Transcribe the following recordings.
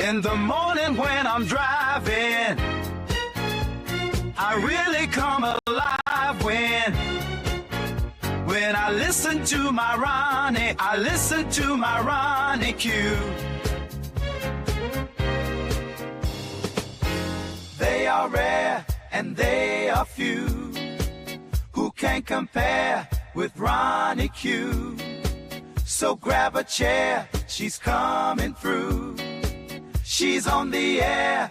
In the morning when I'm driving, I really come alive when I listen to my Ronnie, I listen to my Ronnie Q. They are rare and they are few who can compare with Ronnie Q. So grab a chair, she's coming through. She's on the air,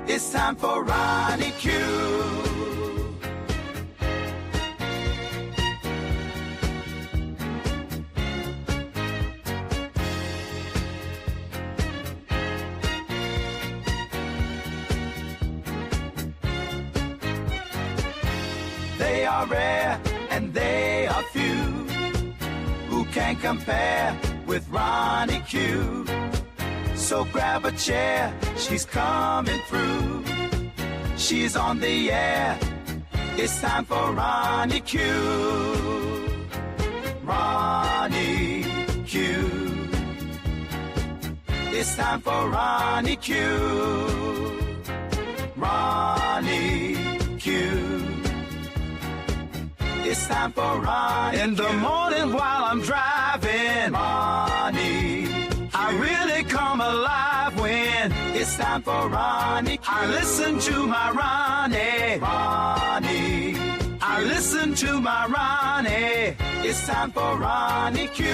it's time for Ronnie Q. They are rare and they are few who can compare with Ronnie Q. So grab a chair, she's coming through. She's on the air, it's time for Ronnie Q. Ronnie Q. It's time for Ronnie Q. Ronnie Q. It's time for Ronnie Q. In the morning while I'm driving, Ronnie Q. I really come alive when it's time for Ronnie Q. I listen to my Ronnie. Ronnie Q. I listen to my Ronnie. It's time for Ronnie Q.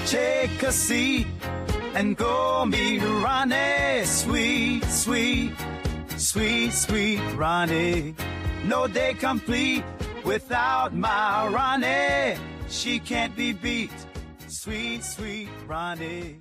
Take a seat and go meet Ronnie. Sweet, sweet, sweet, sweet Ronnie. No day complete without my Ronnie. She can't be beat. Sweet, sweet Ronnie.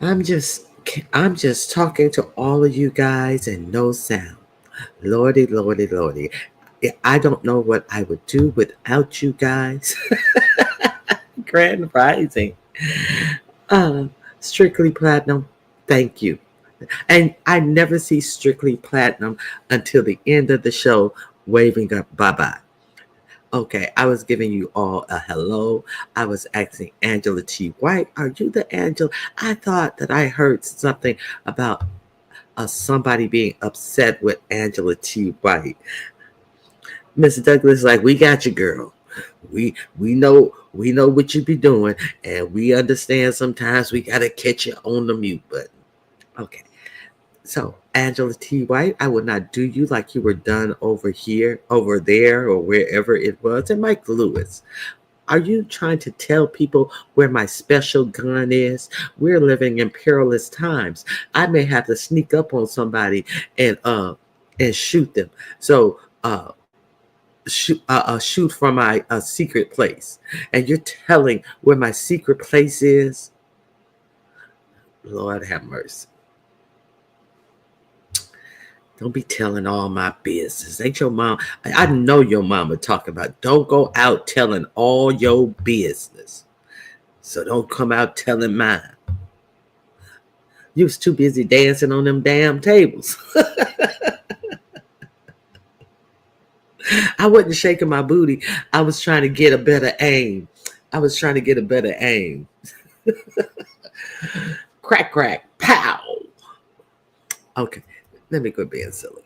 I'm just talking to all of you guys and no sound. Lordy, lordy, lordy. I don't know what I would do without you guys. Grand Rising. Strictly Platinum, thank you. And I never see Strictly Platinum until the end of the show, waving up bye-bye. Okay, I was giving you all a hello. I was asking Angela T. White, are you the Angela? I thought that I heard something about somebody being upset with Angela T. White. Mr. Douglas, like, we got you, girl. We know what you be doing, and we understand sometimes we gotta catch you on the mute button. Okay. So, Angela T. White, I would not do you like you were done over here, over there, or wherever it was. And Mike Lewis, are you trying to tell people where my special gun is? We're living in perilous times. I may have to sneak up on somebody and shoot them. So shoot from my secret place. And you're telling where my secret place is? Lord have mercy. Don't be telling all my business. Ain't your mom? I know your mama talking about don't go out telling all your business. So don't come out telling mine. You was too busy dancing on them damn tables. I wasn't shaking my booty. I was trying to get a better aim. Crack, crack, pow. Okay, let me quit being silly.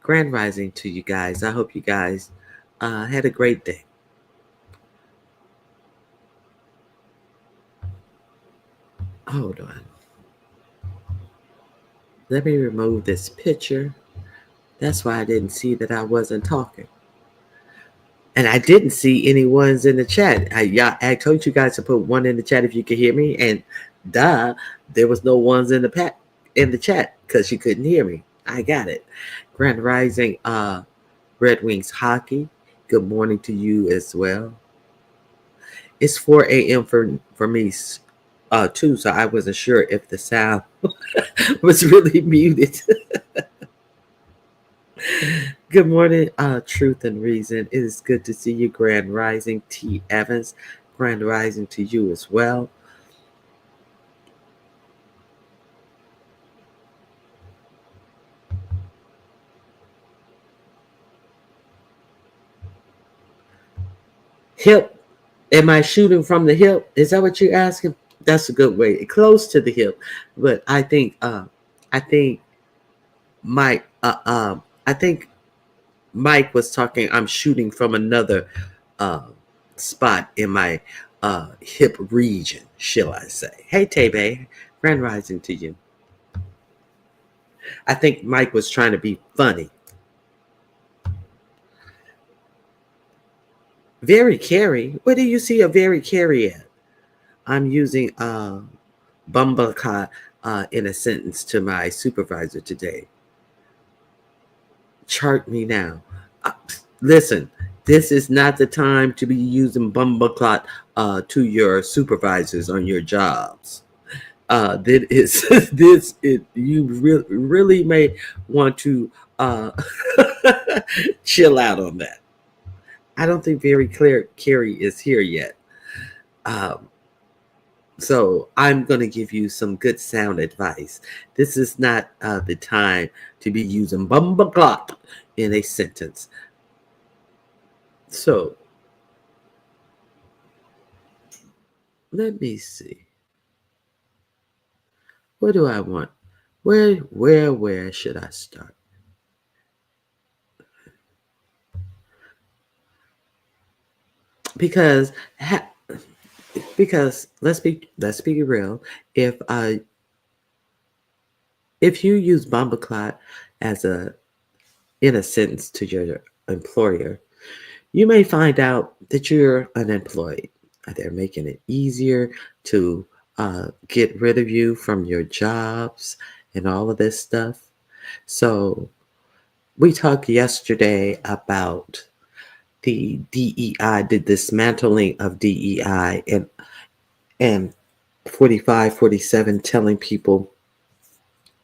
Grand rising to you guys. I hope you guys had a great day. Hold on. Let me remove this picture. That's why I didn't see that I wasn't talking. And I didn't see any ones in the chat. I told you guys to put one in the chat if you could hear me. And there was no ones in the chat because you couldn't hear me. I got it. Grand rising, Red Wings hockey. Good morning to you as well. It's 4 a.m. for me too, so I wasn't sure if the sound was really muted. Good morning, Truth and Reason. It is good to see you, Grand Rising T. Evans. Grand Rising to you as well. Hip. Am I shooting from the hip? Is that what you're asking? That's a good way. Close to the hip, but I think Mike. I think Mike was talking. I'm shooting from another spot in my hip region, shall I say? Hey, Tebe, Grand Rising to you. I think Mike was trying to be funny. Very carry. Where do you see a very carry at? I'm using Bumblecott in a sentence to my supervisor today. Chart me now. Listen, this is not the time to be using Bumblecott to your supervisors on your jobs. You really may want to chill out on that. I don't think very clear Carrie is here yet. So I'm going to give you some good sound advice. This is not the time to be using Bumblecott in a sentence. So let me see. What do I want? Where should I start? Because let's be real. If you use Bumblecott in a sentence to your employer, you may find out that you're unemployed. They're making it easier to get rid of you from your jobs and all of this stuff. So we talked yesterday about the DEI, the dismantling of DEI, and 45, 47 telling people,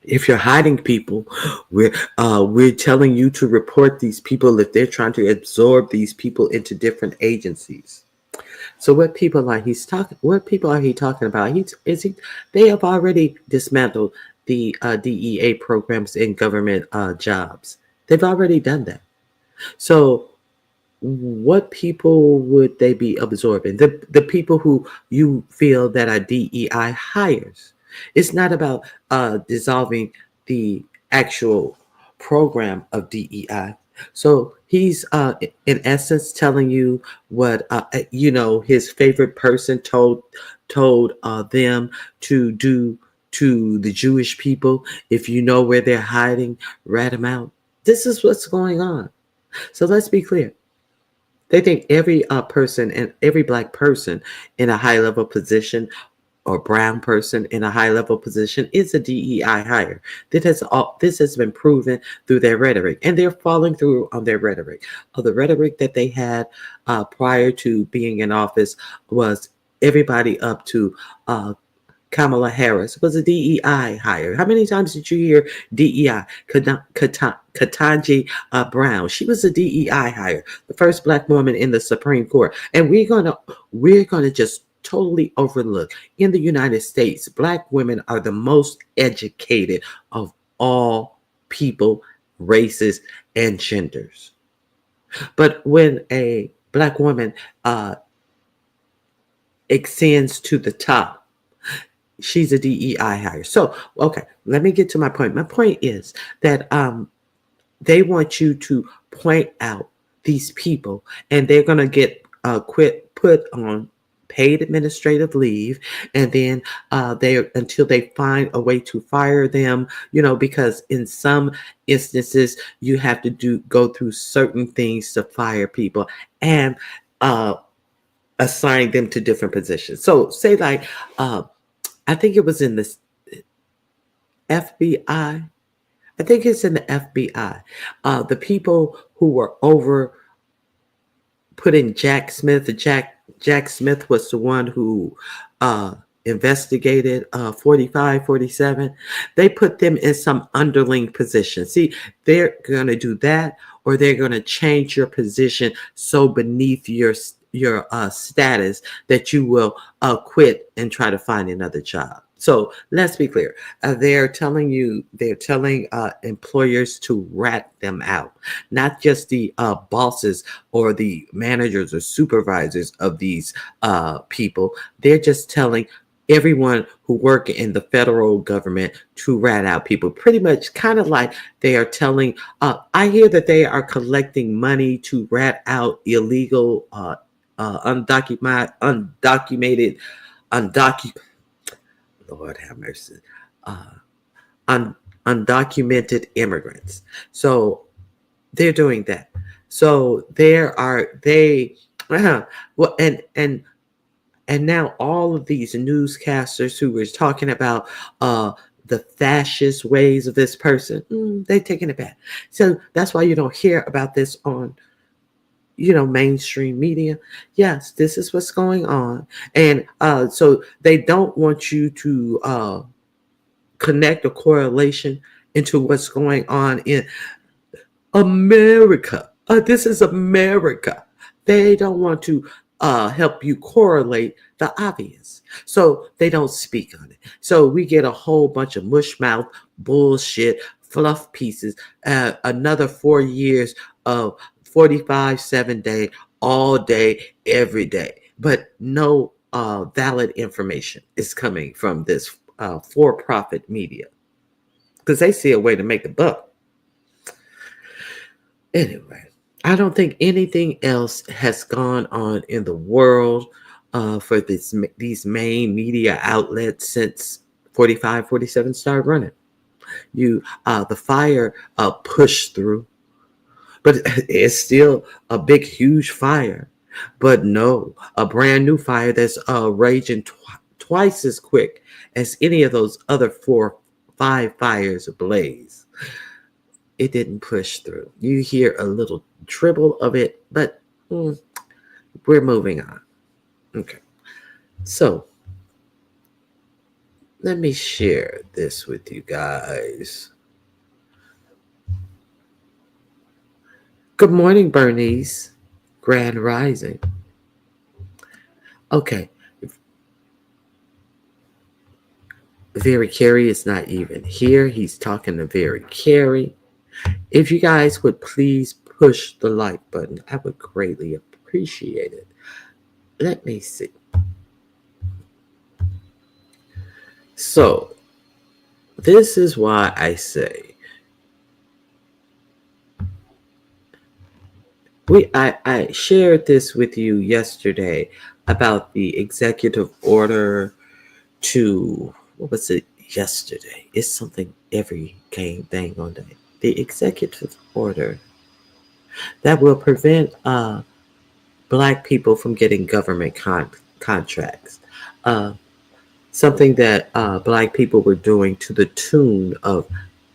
if you're hiding people, we're telling you to report these people if they're trying to absorb these people into different agencies. So what people are he talking about? They have already dismantled the DEA programs in government jobs. They've already done that. So what people would they be absorbing? The people who you feel that are DEI hires. It's not about dissolving the actual program of DEI. So he's in essence telling you what his favorite person told them to do to the Jewish people. If you know where they're hiding, rat them out. This is what's going on. So let's be clear. They think every person and every black person in a high level position or brown person in a high level position is a DEI hire. This has been proven through their rhetoric, and they're following through on their rhetoric. The rhetoric that they had prior to being in office was everybody up to Kamala Harris was a DEI hire. How many times did you hear DEI? Ketanji Brown, she was a DEI hire, the first black woman in the Supreme Court. And we're gonna just totally overlook in the United States, black women are the most educated of all people, races, and genders. But when a black woman ascends to the top, she's a DEI hire. So, okay, let me get to my point. My point is that they want you to point out these people, and they're gonna get put on paid administrative leave, and then they until they find a way to fire them. Because in some instances you have to go through certain things to fire people and assign them to different positions. So, say like. I think it was in the FBI. I think it's in the FBI. The people who were over putting Jack Smith. Jack Smith was the one who investigated 45, 47. They put them in some underling position. See, they're going to do that, or they're going to change your position so beneath your status that you will quit and try to find another job. So let's be clear. They're telling employers to rat them out, not just the bosses or the managers or supervisors of these people. They're just telling everyone who work in the federal government to rat out people. Pretty much kind of like they are telling, I hear that they are collecting money to rat out illegal undocumented, Lord have mercy, undocumented immigrants. So they're doing that. So well, and now all of these newscasters who were talking about the fascist ways of this person, they're taking it back. So that's why you don't hear about this on mainstream media. Yes, this is what's going on. And so they don't want you to connect a correlation into what's going on in America. This is America. They don't want to help you correlate the obvious. So they don't speak on it. So we get a whole bunch of mushmouth bullshit, fluff pieces, another 4 years of 45-7 day, all day, every day. But no valid information is coming from this for-profit media because they see a way to make a buck. Anyway, I don't think anything else has gone on in the world for these main media outlets since 45, 47 started running. The fire pushed through. But it's still a big, huge fire. But no, a brand new fire that's raging twice as quick as any of those other 4, 5 fires ablaze. It didn't push through. You hear a little dribble of it, but we're moving on. Okay. So let me share this with you guys. Good morning, Bernice. Grand Rising. Okay. Very Carey is not even here. He's talking to Very Carey. If you guys would please push the like button, I would greatly appreciate it. Let me see. So, this is why I say I shared this with you yesterday about the executive order to, what was it yesterday? It's something every game thing on day. The executive order that will prevent black people from getting government contracts. Uh, Something that black people were doing to the tune of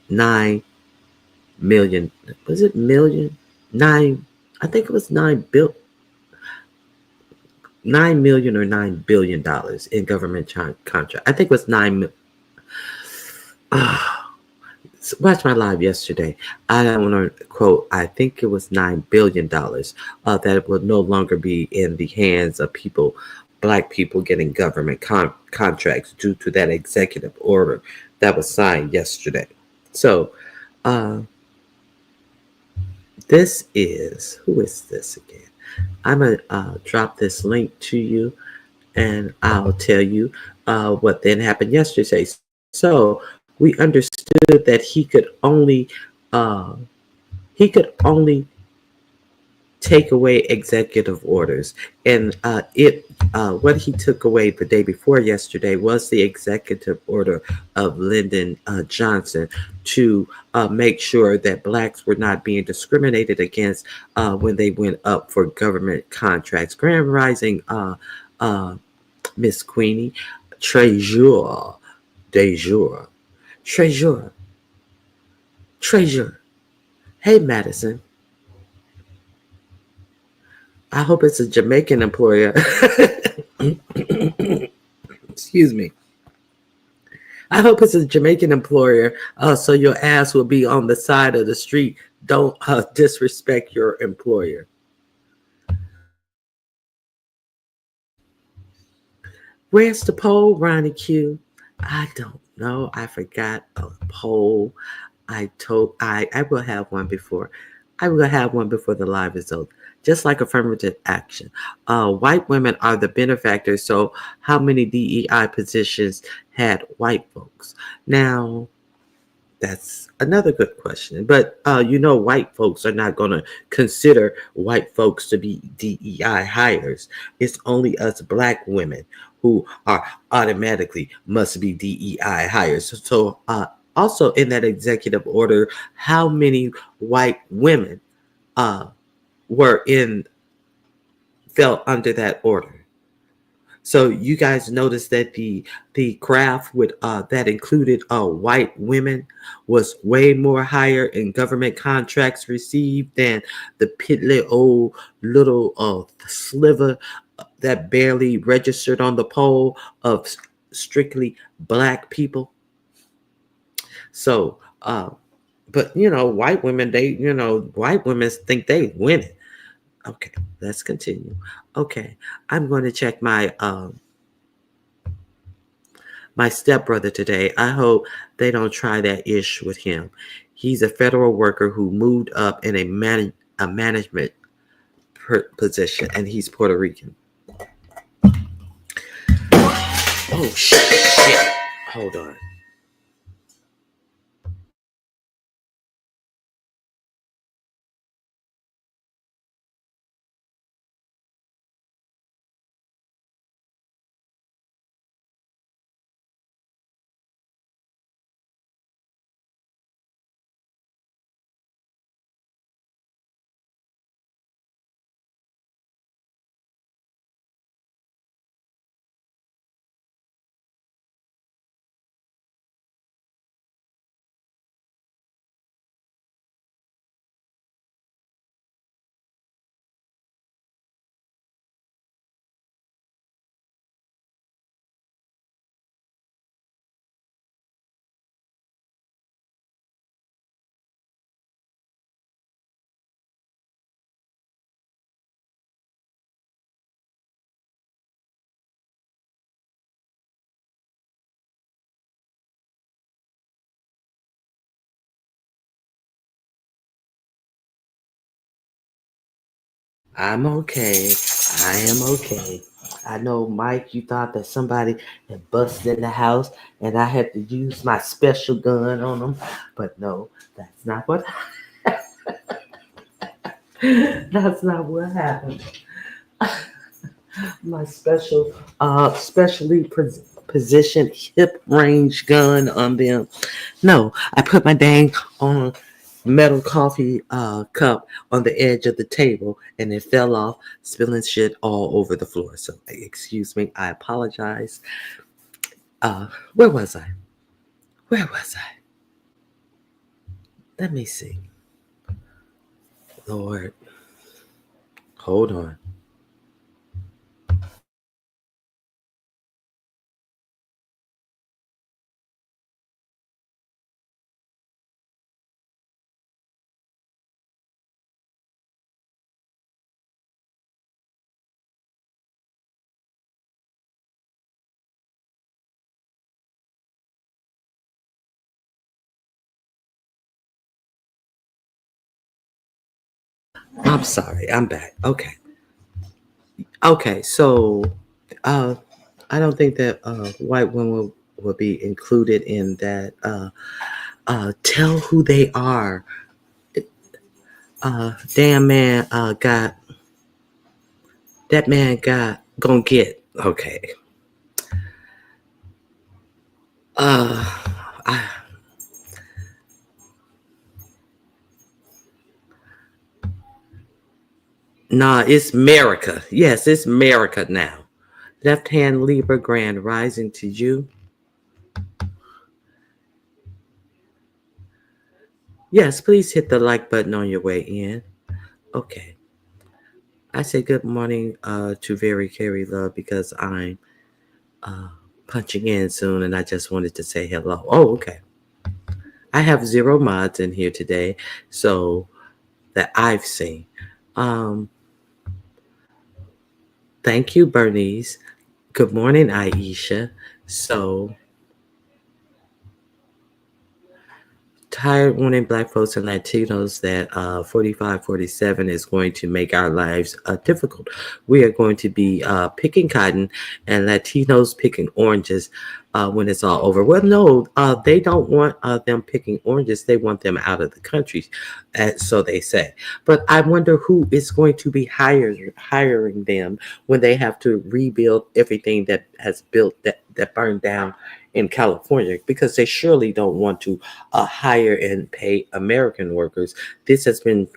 9 million. Was it million? Nine. I think it was 9 million or $9 billion in government contract. I think it was watch my live yesterday. I don't want to quote. I think it was $9 billion that will no longer be in the hands of people, black people getting government contracts due to that executive order that was signed yesterday. So, uh, this is, who is this again? I'm gonna drop this link to you, and I'll tell you what then happened yesterday. So we understood that he could only take away executive orders, and it what he took away the day before yesterday was the executive order of Lyndon Johnson to make sure that blacks were not being discriminated against when they went up for government contracts. Grand Rising, uh, Miss Queenie, Treasure, de jour, Treasure, Treasure. Hey, Madison. I hope it's a Jamaican employer. Excuse me. I hope it's a Jamaican employer, so your ass will be on the side of the street. Don't disrespect your employer. Where's the poll, Ronnie Q? I don't know. I forgot a poll. I will have one before. I will have one before the live is over. Just like affirmative action. White women are the benefactors. So how many DEI positions had white folks? Now, that's another good question. But white folks are not going to consider white folks to be DEI hires. It's only us black women who are automatically must be DEI hires. So also in that executive order, how many white women uh, were in fell under that order? So you guys noticed that the graph with that included white women was way more higher in government contracts received than the piddly old little sliver that barely registered on the poll of strictly black people. So, but white women, white women think they win it. Okay, let's continue. Okay, I'm going to check my stepbrother today. I hope they don't try that ish with him. He's a federal worker who moved up in a management position, and he's Puerto Rican. Oh shit! Hold on. I'm okay. I am okay. I know, Mike, you thought that somebody had busted in the house and I had to use my special gun on them, but no, that's not what. That's not what happened. My specially positioned hip range gun on them. No, I put my dang on metal coffee cup on the edge of the table and it fell off, spilling shit all over the floor. So, excuse me, I apologize. Where was I? Where was I? Let me see. Lord, hold on. I'm sorry. I'm back. Okay. Okay. So, uh, I don't think that white women will be included in that. Tell who they are. Damn man got that man got gonna get okay. Uh, I, nah, it's America. Yes, it's America now. Left hand Libra Grand rising to you. Yes, please hit the like button on your way in. Okay. I say good morning to Very Carry Love because I'm uh, punching in soon and I just wanted to say hello. Oh, okay. I have 0 mods in here today, so that I've seen. Um, thank you, Bernice. Good morning, Aisha. So, tired wanting black folks and Latinos that 4547 is going to make our lives difficult. We are going to be picking cotton and Latinos picking oranges when it's all over. Well, no, they don't want them picking oranges. They want them out of the country, so they say. But I wonder who is going to be hiring them when they have to rebuild everything that has built that burned down in California, because they surely don't want to hire and pay American workers. This has been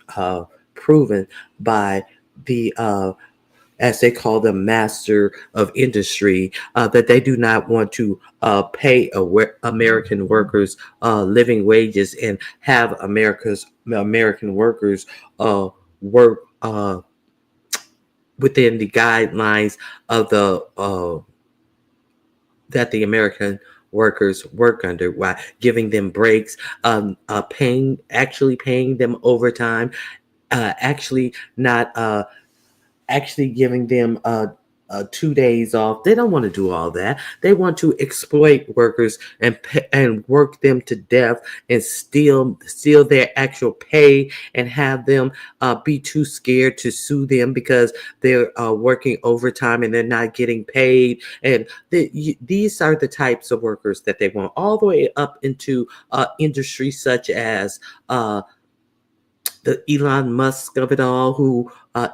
proven by the as they call them, master of industry, that they do not want to pay American workers living wages and have American workers work within the guidelines of the that the American workers work under, while giving them breaks, actually paying them overtime, actually not actually giving them 2 days off. They don't want to do all that. They want to exploit workers and work them to death and steal their actual pay and have them be too scared to sue them because they're working overtime and they're not getting paid. And these are the types of workers that they want, all the way up into industries such as the Elon Musk of it all, who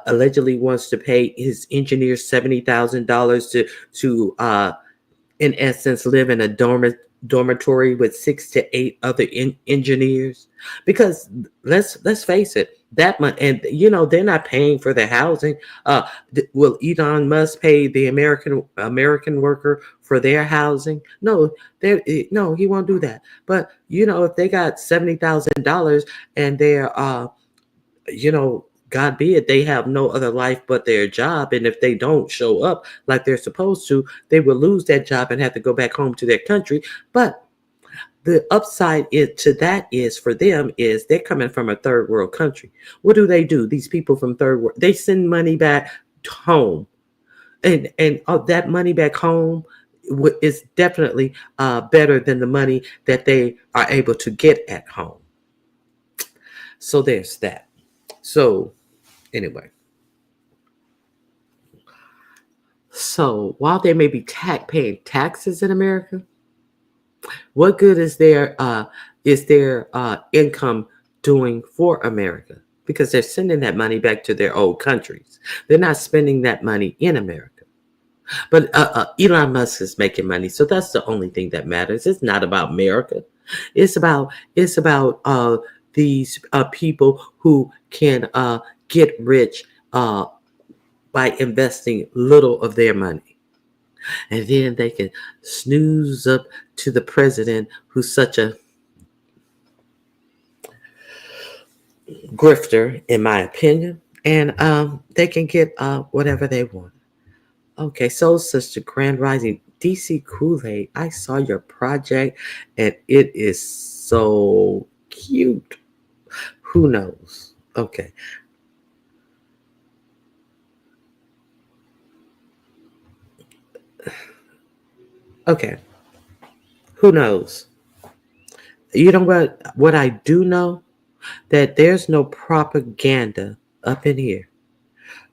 allegedly wants to pay his engineers $70,000 to in essence live in a dormitory with 6 to 8 other engineers. Because let's face it, that much, and they're not paying for their housing. Will Elon Musk pay the American worker for their housing? No, no, he won't do that. But if they got $70,000 and they're God be it, they have no other life but their job. And if they don't show up like they're supposed to, they will lose that job and have to go back home to their country. But the upside to that is for them is they're coming from a third world country. What do? These people from third world, they send money back home, and that money back home is definitely better than the money that they are able to get at home. So there's that. So anyway, so while they may be paying taxes in America, what good is their income doing for America? because they're sending that money back to their old countries. They're not spending that money in America. But Elon Musk is making money, so that's the only thing that matters. It's not about America. It's about these people who can get rich by investing little of their money, and then they can snooze up to the president, who's such a grifter, in my opinion, and they can get whatever they want. Okay, so Sister Grand Rising, DC Kool-Aid, I saw your project and it is so cute. Who knows? Okay. Okay. Who knows? You know what I do know? That there's no propaganda up in here.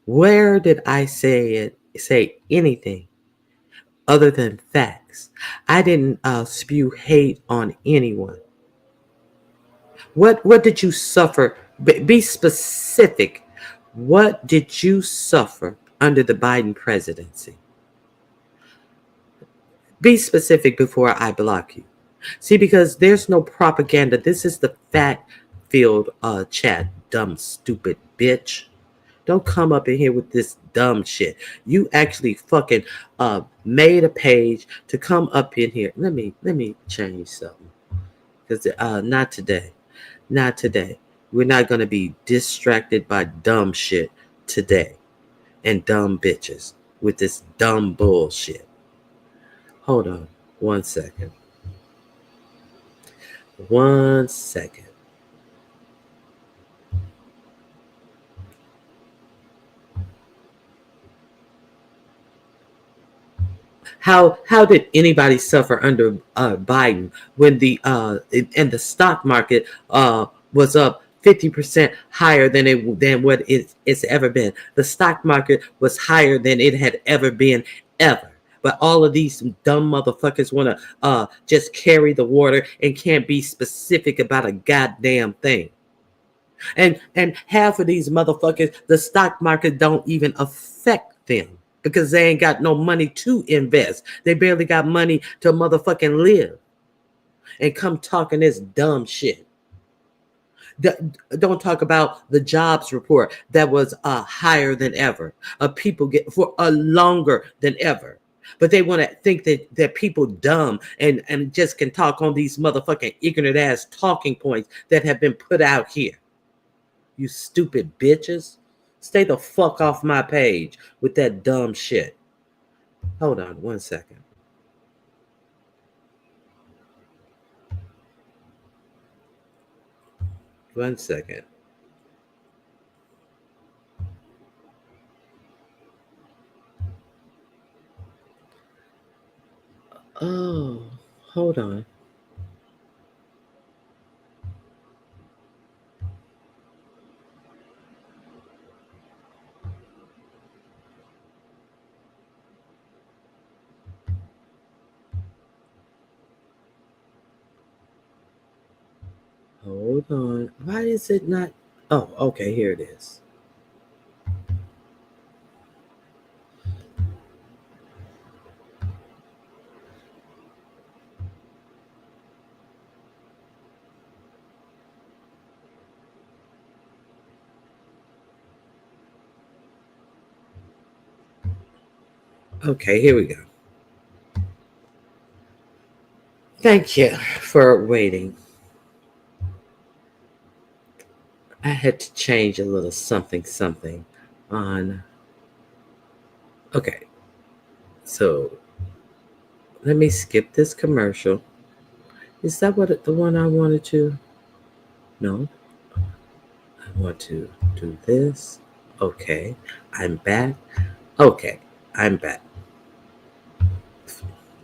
Where did I say anything other than facts? I didn't spew hate on anyone. What did you suffer? Be specific. What did you suffer under the Biden presidency? Be specific before I block you. See, because there's no propaganda. This is the fact-filled chat, dumb, stupid bitch. Don't come up in here with this dumb shit. You actually fucking made a page to come up in here. Let me change something. Because not today. Not today. We're not going to be distracted by dumb shit today. And dumb bitches with this dumb bullshit. Hold on 1 second. 1 second. How did anybody suffer under Biden when the stock market was up 50% higher than what it's ever been? The stock market was higher than it had ever been ever. But all of these dumb motherfuckers want to just carry the water and can't be specific about a goddamn thing. And half of these motherfuckers, the stock market don't even affect them because they ain't got no money to invest. They barely got money to motherfucking live. And come talking this dumb shit. Don't talk about the jobs report that was higher than ever. People get for longer than ever. But they want to think that people dumb and just can talk on these motherfucking ignorant ass talking points that have been put out here. You stupid bitches. Stay the fuck off my page with that dumb shit. Hold on 1 second. One second. Oh, hold on. Hold on. Why is it not? Oh, okay, here it is. Okay, here we go. Thank you for waiting. I had to change a little something on. Okay, so let me skip this commercial. Is that what the one I wanted to? No, I want to do this. Okay, I'm back. Okay, I'm back.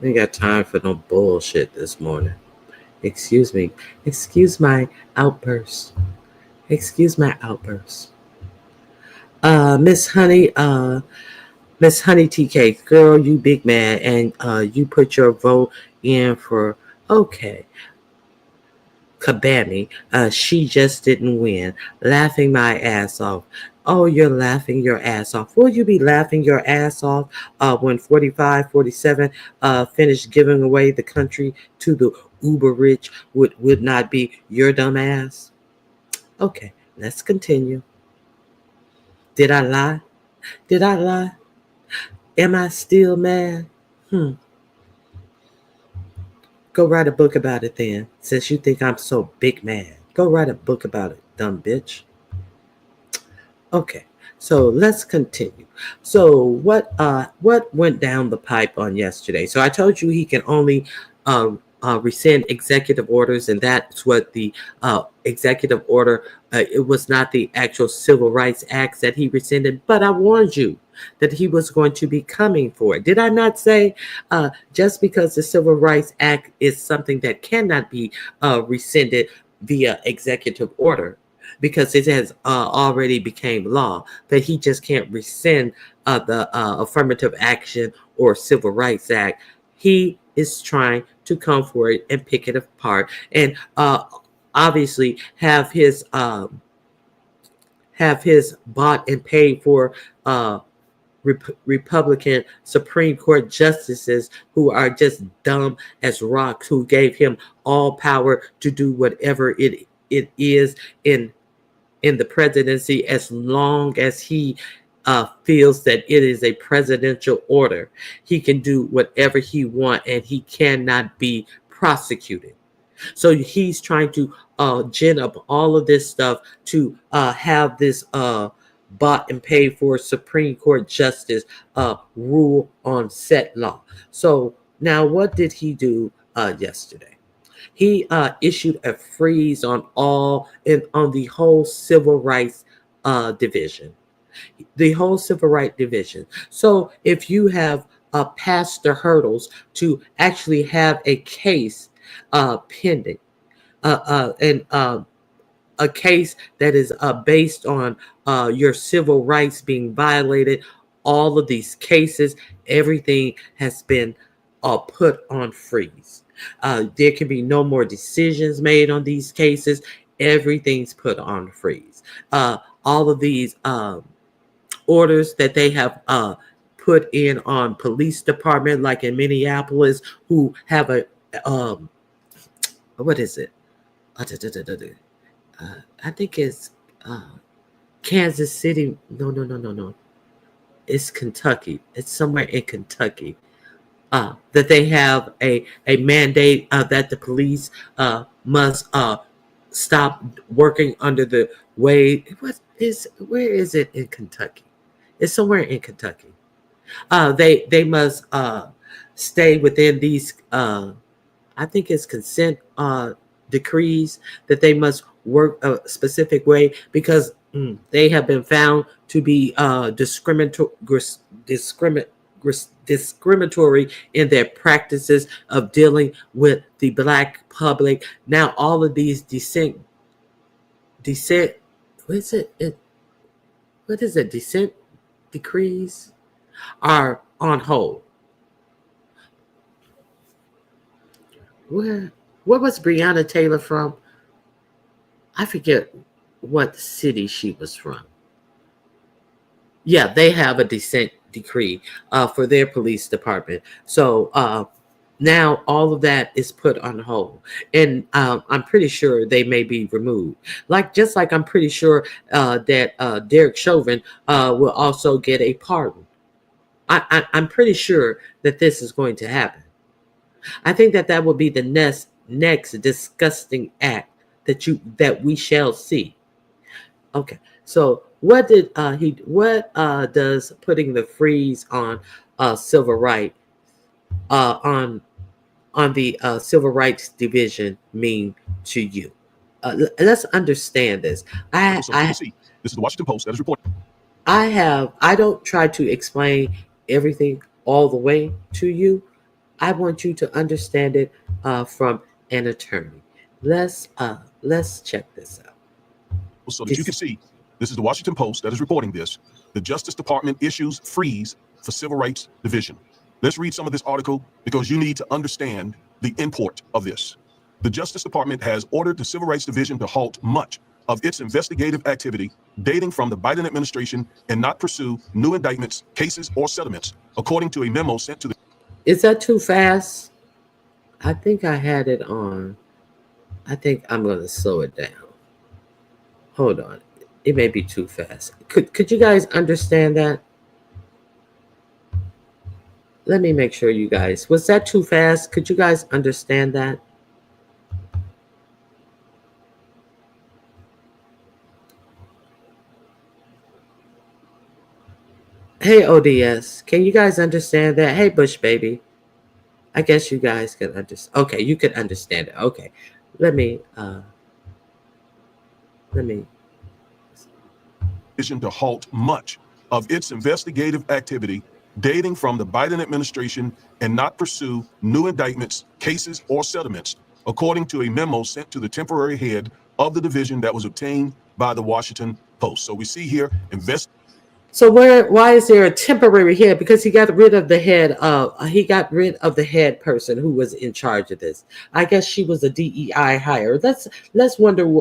We got time for no bullshit this morning. Excuse me. Excuse my outburst. Excuse my outburst. Miss Honey, Miss Honey TK, girl, you big man, and you put your vote in for okay. Kabami, she just didn't win. Laughing my ass off. Oh, you're laughing your ass off. Will you be laughing your ass off when 45, 47 finish giving away the country to the uber rich would not be your dumb ass? Okay, let's continue. Did I lie? Did I lie? Am I still mad? Go write a book about it then, since you think I'm so big mad. Go write a book about it, dumb bitch. Okay, so let's continue. So what went down the pipe on yesterday? So I told you he can only rescind executive orders, and that's what the executive order. It was not the actual Civil Rights Acts that he rescinded, but I warned you that he was going to be coming for it. Did I not say just because the Civil Rights Act is something that cannot be rescinded via executive order, because it has already became law, that he just can't rescind the Affirmative Action or Civil Rights Act. He is trying to come for it and pick it apart, and obviously have his bought and paid for Republican Supreme Court justices who are just dumb as rocks, who gave him all power to do whatever it is in the presidency, as long as he feels that it is a presidential order. He can do whatever he wants, and he cannot be prosecuted. So he's trying to gin up all of this stuff to have this bought and paid for Supreme Court justice rule on set law. So now what did he do yesterday? He issued a freeze on the whole civil rights division. The whole civil rights division. So if you have passed the hurdles to actually have a case pending, and a case that is based on your civil rights being violated, all of these cases, everything has been put on freeze. There can be no more decisions made on these cases. Everything's put on freeze. All of these orders that they have put in on police department, like in Minneapolis, who have a what is it? I think it's Kansas City. No. It's Kentucky. It's somewhere in Kentucky. That they have a mandate that the police must stop working under the way. Where is it in Kentucky? It's somewhere in Kentucky. They must stay within these. I think it's consent decrees that they must work a specific way, because they have been found to be discriminatory in their practices of dealing with the black public. Now all of these dissent what is it dissent decrees are on hold. Where was Breonna Taylor from? I forget what city she was from. Yeah, they have a dissent decree for their police department. So now all of that is put on hold, and I'm pretty sure they may be removed. Just like I'm pretty sure that Derek Chauvin will also get a pardon. I'm pretty sure that this is going to happen. I think that will be the next disgusting act that we shall see. Okay, so what does putting the freeze on civil rights on the civil rights division mean to you? Let's understand this. This is the Washington Post that is reporting. I don't try to explain everything all the way to you. I want you to understand it from an attorney. Let's check this out. So that you can see, this is the Washington Post that is reporting this. The Justice Department issues freeze for Civil Rights Division. Let's read some of this article, because you need to understand the import of this. The Justice Department has ordered the Civil Rights Division to halt much of its investigative activity dating from the Biden administration and not pursue new indictments, cases, or settlements, according to a memo sent to the... Is that too fast? I think I had it on. I think I'm going to slow it down. Hold on. It may be too fast. Could you guys understand that? Let me make sure you guys. Was that too fast? Could you guys understand that? Hey, ODS. Can you guys understand that? Hey, Bush Baby. I guess you guys can understand. Okay, you can understand it. Okay. Let me to halt much of its investigative activity dating from the Biden administration and not pursue new indictments, cases, or settlements, according to a memo sent to the temporary head of the division that was obtained by the Washington Post. So we see here, So why is there a temporary head? Because he got rid of the head person who was in charge of this. I guess she was a DEI hire. Let's wonder.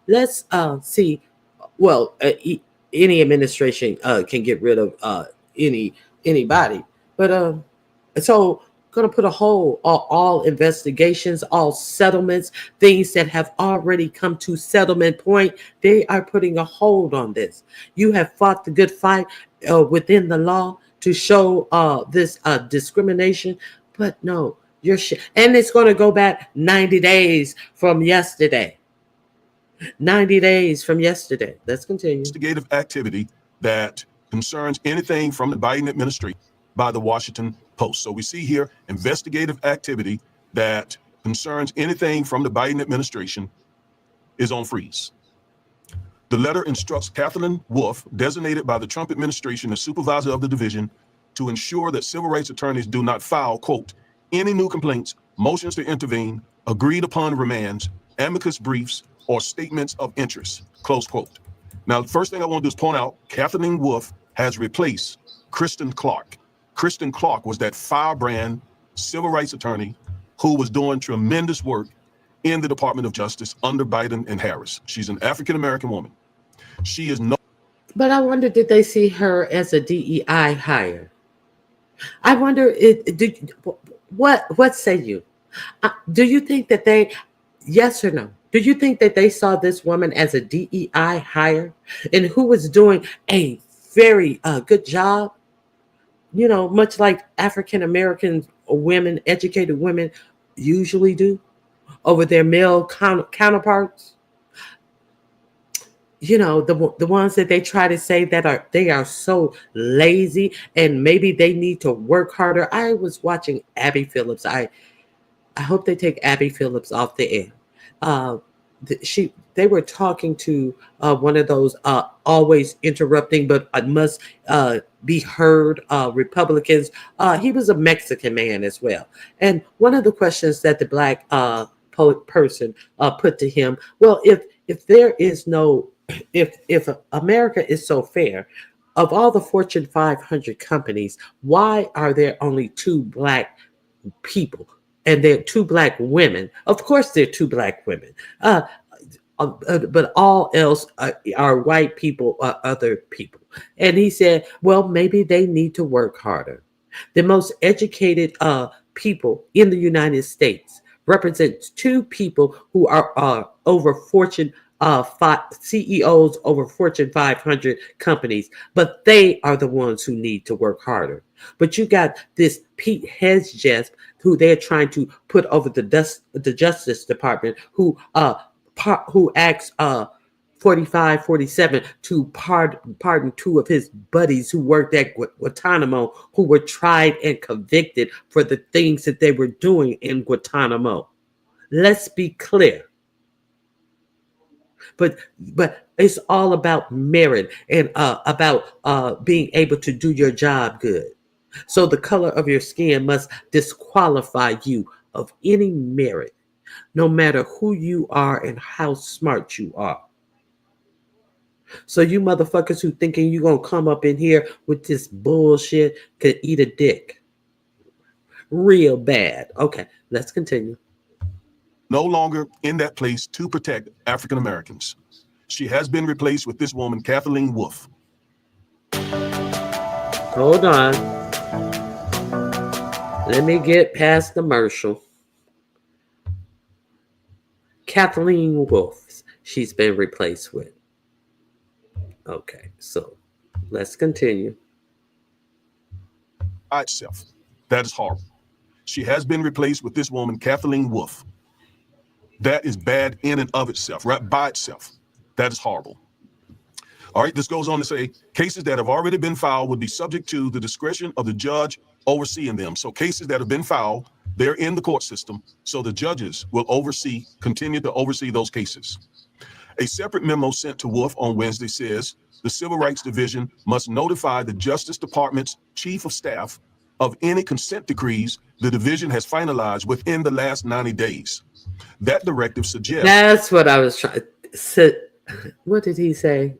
Let's see. Well, any administration can get rid of anybody, but so going to put a hold on all investigations, all settlements, things that have already come to settlement point. They are putting a hold on this. You have fought the good fight within the law to show this discrimination, but no, you're and it's going to go back 90 days from yesterday. 90 days from yesterday. Let's continue. Investigative activity that concerns anything from the Biden administration by the Washington Post. So we see here investigative activity that concerns anything from the Biden administration is on freeze. The letter instructs Kathleen Wolf, designated by the Trump administration as supervisor of the division, to ensure that civil rights attorneys do not file, quote, any new complaints, motions to intervene, agreed upon remands, amicus briefs, or statements of interest, close quote. Now, the first thing I want to do is point out, Kathleen Wolf has replaced Kristen Clark. Kristen Clark was that firebrand civil rights attorney who was doing tremendous work in the Department of Justice under Biden and Harris. She's an African-American woman. She is no... But I wonder, did they see her as a DEI hire? I wonder, what say you? Do you think that they, yes or no? Do you think that they saw this woman as a DEI hire and who was doing a very good job? You know, much like African-American women, educated women usually do over their male counterparts. You know, the ones that they try to say that they are so lazy and maybe they need to work harder. I was watching Abby Phillips. I hope they take Abby Phillips off the air. They were talking to one of those always interrupting but must be heard Republicans. He was a Mexican man as well. And one of the questions that the black person put to him, well, if there is no, if America is so fair, of all the Fortune 500 companies, why are there only 2 black people? And there are 2 black women. Of course, there are 2 black women. But all else are white people or other people. And he said, well, maybe they need to work harder. The most educated people in the United States represents 2 people who are over Fortune 5 CEOs over Fortune 500 companies, but they are the ones who need to work harder. But you got this Pete Hegseth, who they're trying to put over the Justice Department, who asks 45, 47 to pardon 2 of his buddies who worked at Guantanamo, who were tried and convicted for the things that they were doing in Guantanamo. Let's be clear. But it's all about merit and about being able to do your job good. So the color of your skin must disqualify you of any merit, no matter who you are and how smart you are. So you motherfuckers who thinking you're going to come up in here with this bullshit could eat a dick. Real bad. Okay, let's continue. no longer in that place to protect African Americans. She has been replaced with this woman, Kathleen Wolf. Hold on. Let me get past the commercial. Kathleen Wolf, she's been replaced with. Okay, so let's continue. By itself. That is horrible. She has been replaced with this woman, Kathleen Wolf. That is bad in and of itself, right? By itself. That is horrible. All right, this goes on to say cases that have already been filed would be subject to the discretion of the judge overseeing them. So cases that have been filed, they're in the court system. So the judges will continue to oversee those cases. A separate memo sent to Wolf on Wednesday says the Civil Rights Division must notify the Justice Department's chief of staff of any consent decrees the division has finalized within the last 90 days. That directive suggests— That's what I was trying to. What did he say?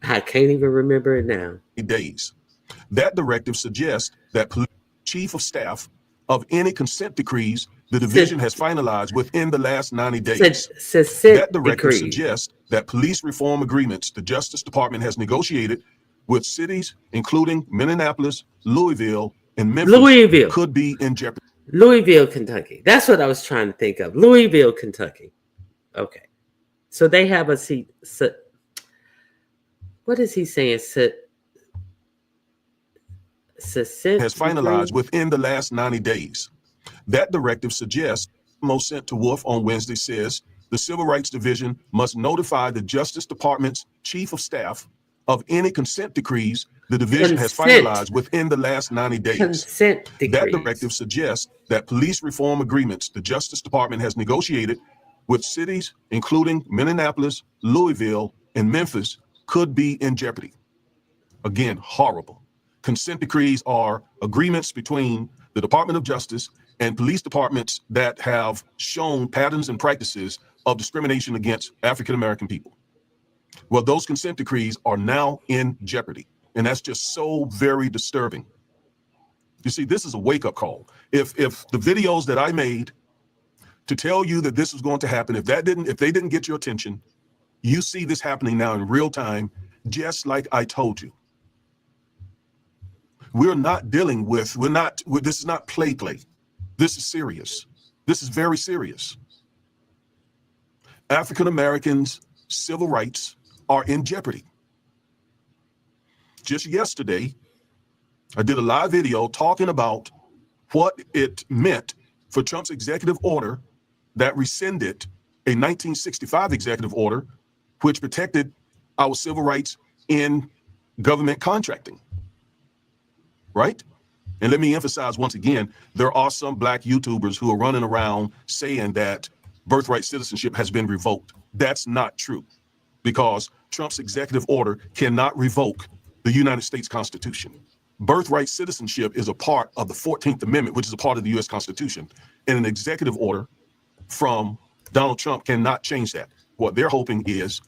I can't even remember it now. Days. That directive suggests that chief of staff of any consent decrees the division has finalized within the last 90 days. That directive suggests that police reform agreements the Justice Department has negotiated with cities, including Minneapolis, Louisville, and Memphis, could be in jeopardy. Louisville, Kentucky. That's what I was trying to think of. Louisville, Kentucky. Okay. So they have a seat. What is he saying? Has finalized within the last 90 days. That directive suggests, most sent to Wolf on Wednesday says, the Civil Rights Division must notify the Justice Department's chief of staff of any consent decrees the division has finalized within the last 90 days. Consent decrees. That directive suggests that police reform agreements the Justice Department has negotiated with cities, including Minneapolis, Louisville, and Memphis, could be in jeopardy. Again, horrible. Consent decrees are agreements between the Department of Justice and police departments that have shown patterns and practices of discrimination against African American people. Well, those consent decrees are now in jeopardy, and that's just so very disturbing. You see, this is a wake-up call. If the videos that I made to tell you that this was going to happen, if they didn't get your attention, you see this happening now in real time, just like I told you. We're not dealing with, this is not play. This is serious. This is very serious. African Americans' civil rights are in jeopardy. Just yesterday, I did a live video talking about what it meant for Trump's executive order that rescinded a 1965 executive order which protected our civil rights in government contracting, right? And let me emphasize once again, there are some Black YouTubers who are running around saying that birthright citizenship has been revoked. That's not true, because Trump's executive order cannot revoke the United States Constitution. Birthright citizenship is a part of the 14th Amendment, which is a part of the U.S. Constitution. And an executive order from Donald Trump cannot change that. What they're hoping is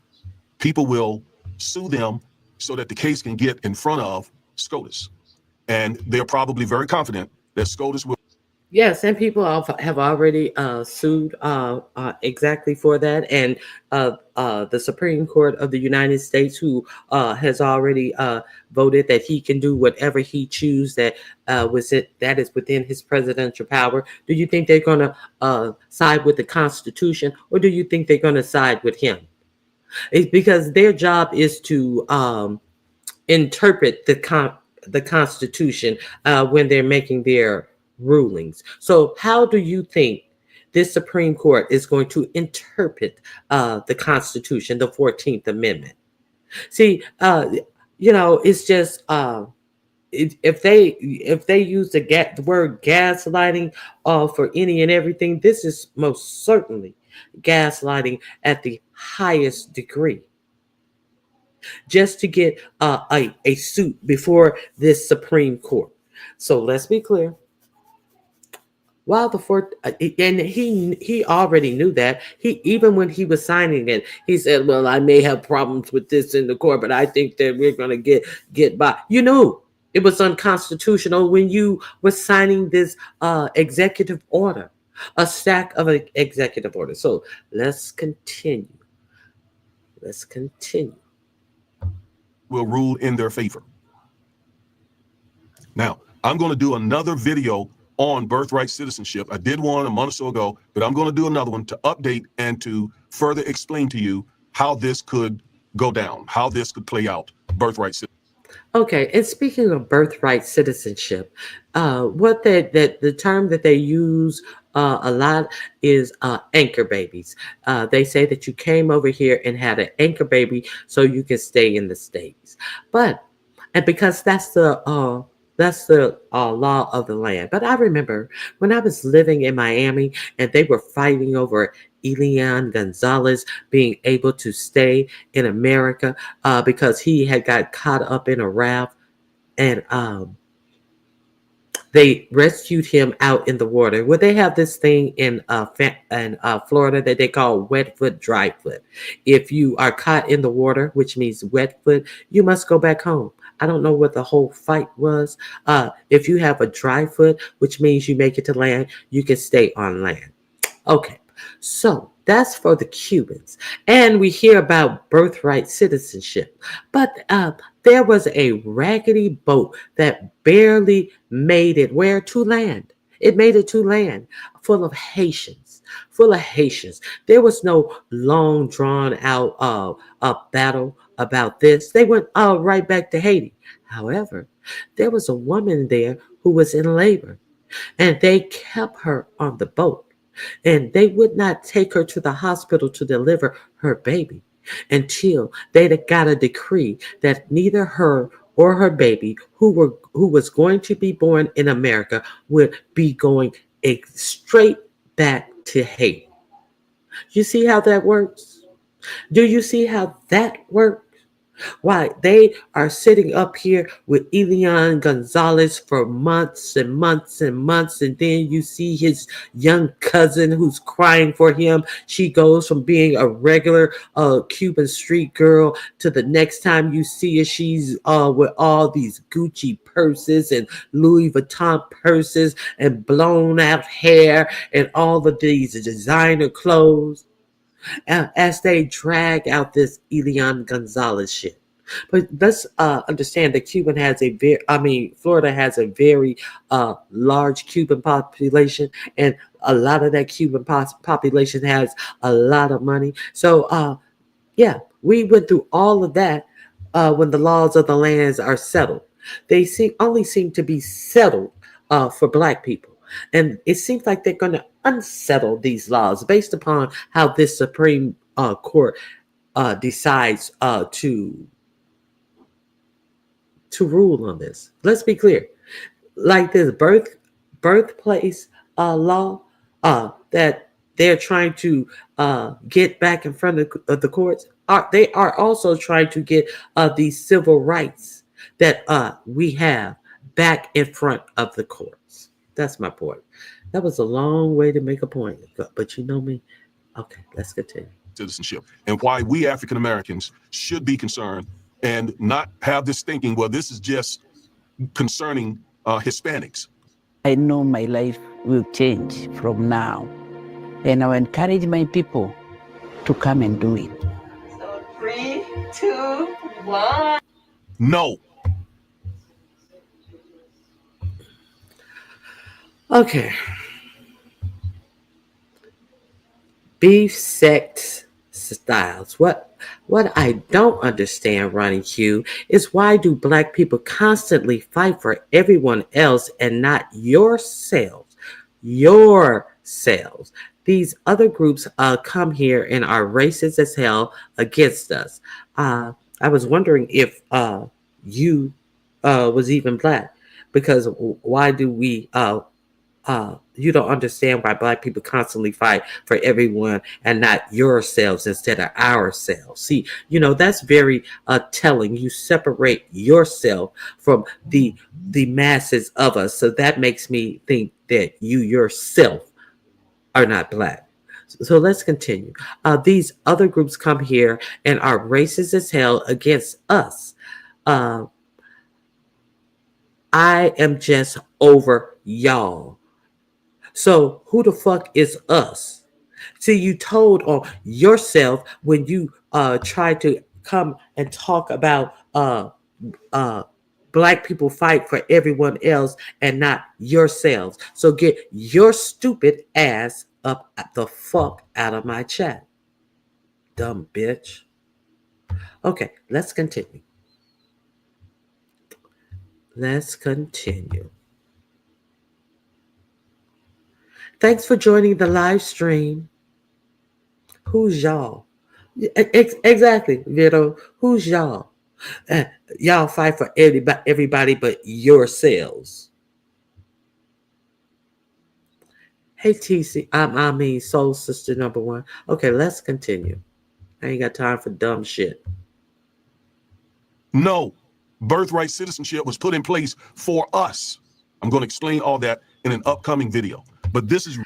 people will sue them so that the case can get in front of SCOTUS. And they're probably very confident that SCOTUS will. Yes, and people have already sued exactly for that. And the Supreme Court of the United States, who has already voted that he can do whatever he chooses that is within his presidential power. Do you think they're going to side with the Constitution, or do you think they're going to side with him? It's because their job is to interpret the Constitution when they're making their rulings. So how do you think this Supreme Court is going to interpret the Constitution, the 14th Amendment? See, it's just if they use the word gaslighting for any and everything, this is most certainly gaslighting at the highest degree, just to get a suit before this Supreme Court. So let's be clear. While and he already knew that. Even when he was signing it, he said, "Well, I may have problems with this in the court, but I think that we're going to get by." You knew it was unconstitutional when you were signing this executive order. A stack of executive orders. So let's continue. Let's continue. Will rule in their favor. Now, I'm going to do another video on birthright citizenship. I did one a month or so ago, but I'm going to do another one to update and to further explain to you how this could go down, how this could play out, birthright citizenship. Okay, and speaking of birthright citizenship, what that the term that they use a lot is anchor babies. They say that you came over here and had an anchor baby so you can stay in the States. But and because that's the law of the land. But I remember when I was living in Miami and they were fighting over Elian Gonzalez being able to stay in America because he had got caught up in a raft, and they rescued him out in the water. Well, they have this thing in Florida that they call wet foot, dry foot. If you are caught in the water, which means wet foot, you must go back home. I don't know what the whole fight was. If you have a dry foot, which means you make it to land, you can stay on land. Okay, so that's for the Cubans. And we hear about birthright citizenship. But there was a raggedy boat that barely made it where to land. It made it to land full of Haitians. Full of Haitians. There was no long drawn out battle about this. They went right back to Haiti. However, there was a woman there who was in labor, and they kept her on the boat. And they would not take her to the hospital to deliver her baby until they got a decree that neither her or her baby, who was going to be born in America, would be going straight back to Haiti. You see how that works? Do you see how that works? Why, they are sitting up here with Elian Gonzalez for months and months and months, and then you see his young cousin who's crying for him. She goes from being a regular Cuban street girl to the next time you see her, she's with all these Gucci purses and Louis Vuitton purses and blown out hair and all of these designer clothes as they drag out this Elian Gonzalez shit. But let's understand that Florida has a very large Cuban population, and a lot of that Cuban population has a lot of money. So, yeah, we went through all of that when the laws of the lands are settled. They only seem to be settled for Black people. And it seems like they're going to unsettle these laws based upon how this Supreme Court decides to rule on this. Let's be clear. Like this birthplace law that they're trying to get back in front of the courts, they are also trying to get these civil rights that we have back in front of the courts. That's my point. That was a long way to make a point, but you know me. Okay, let's continue. Citizenship and why we African Americans should be concerned and not have this thinking, well, this is just concerning Hispanics. I know my life will change from now, and I encourage my people to come and do it. So 3, 2, 1. No. Okay. Beef sex styles. What I don't understand, Ronnie Q, is why do Black people constantly fight for everyone else and not yourselves? Yourselves. These other groups come here and are racist as hell against us. I was wondering if you was even Black, because why do we you don't understand why Black people constantly fight for everyone and not yourselves instead of ourselves. See, that's very telling. You separate yourself from the masses of us. So that makes me think that you yourself are not Black. So let's continue. These other groups come here and are racist as hell against us. I am just over y'all. So who the fuck is us? See, you told on yourself when you try to come and talk about uh black people fight for everyone else and not yourselves. So get your stupid ass up the fuck out of my chat. Dumb bitch. Okay, let's continue. Let's continue. Thanks for joining the live stream. Who's y'all? Exactly, Vito. Who's y'all? Y'all fight for everybody but yourselves. Hey, TC. I mean, Soul Sister number one. Okay, let's continue. I ain't got time for dumb shit. No, birthright citizenship was put in place for us. I'm going to explain all that in an upcoming video. But this is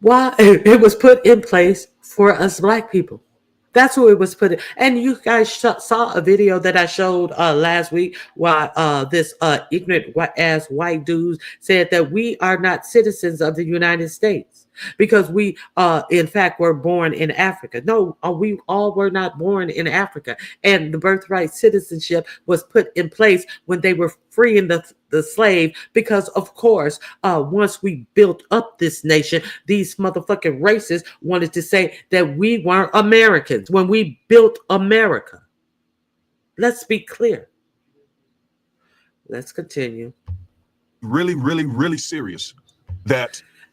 why it was put in place for us black people. That's who it was put in. And you guys saw a video that I showed last week while this ignorant ass white dudes said that we are not citizens of the United States because we in fact were born in Africa. No, we all were not born in Africa. And the birthright citizenship was put in place when they were freeing the slave, because of course once we built up this nation, these motherfucking racists wanted to say that we weren't Americans when we built America. Let's be clear. Let's continue. Really, really, really serious.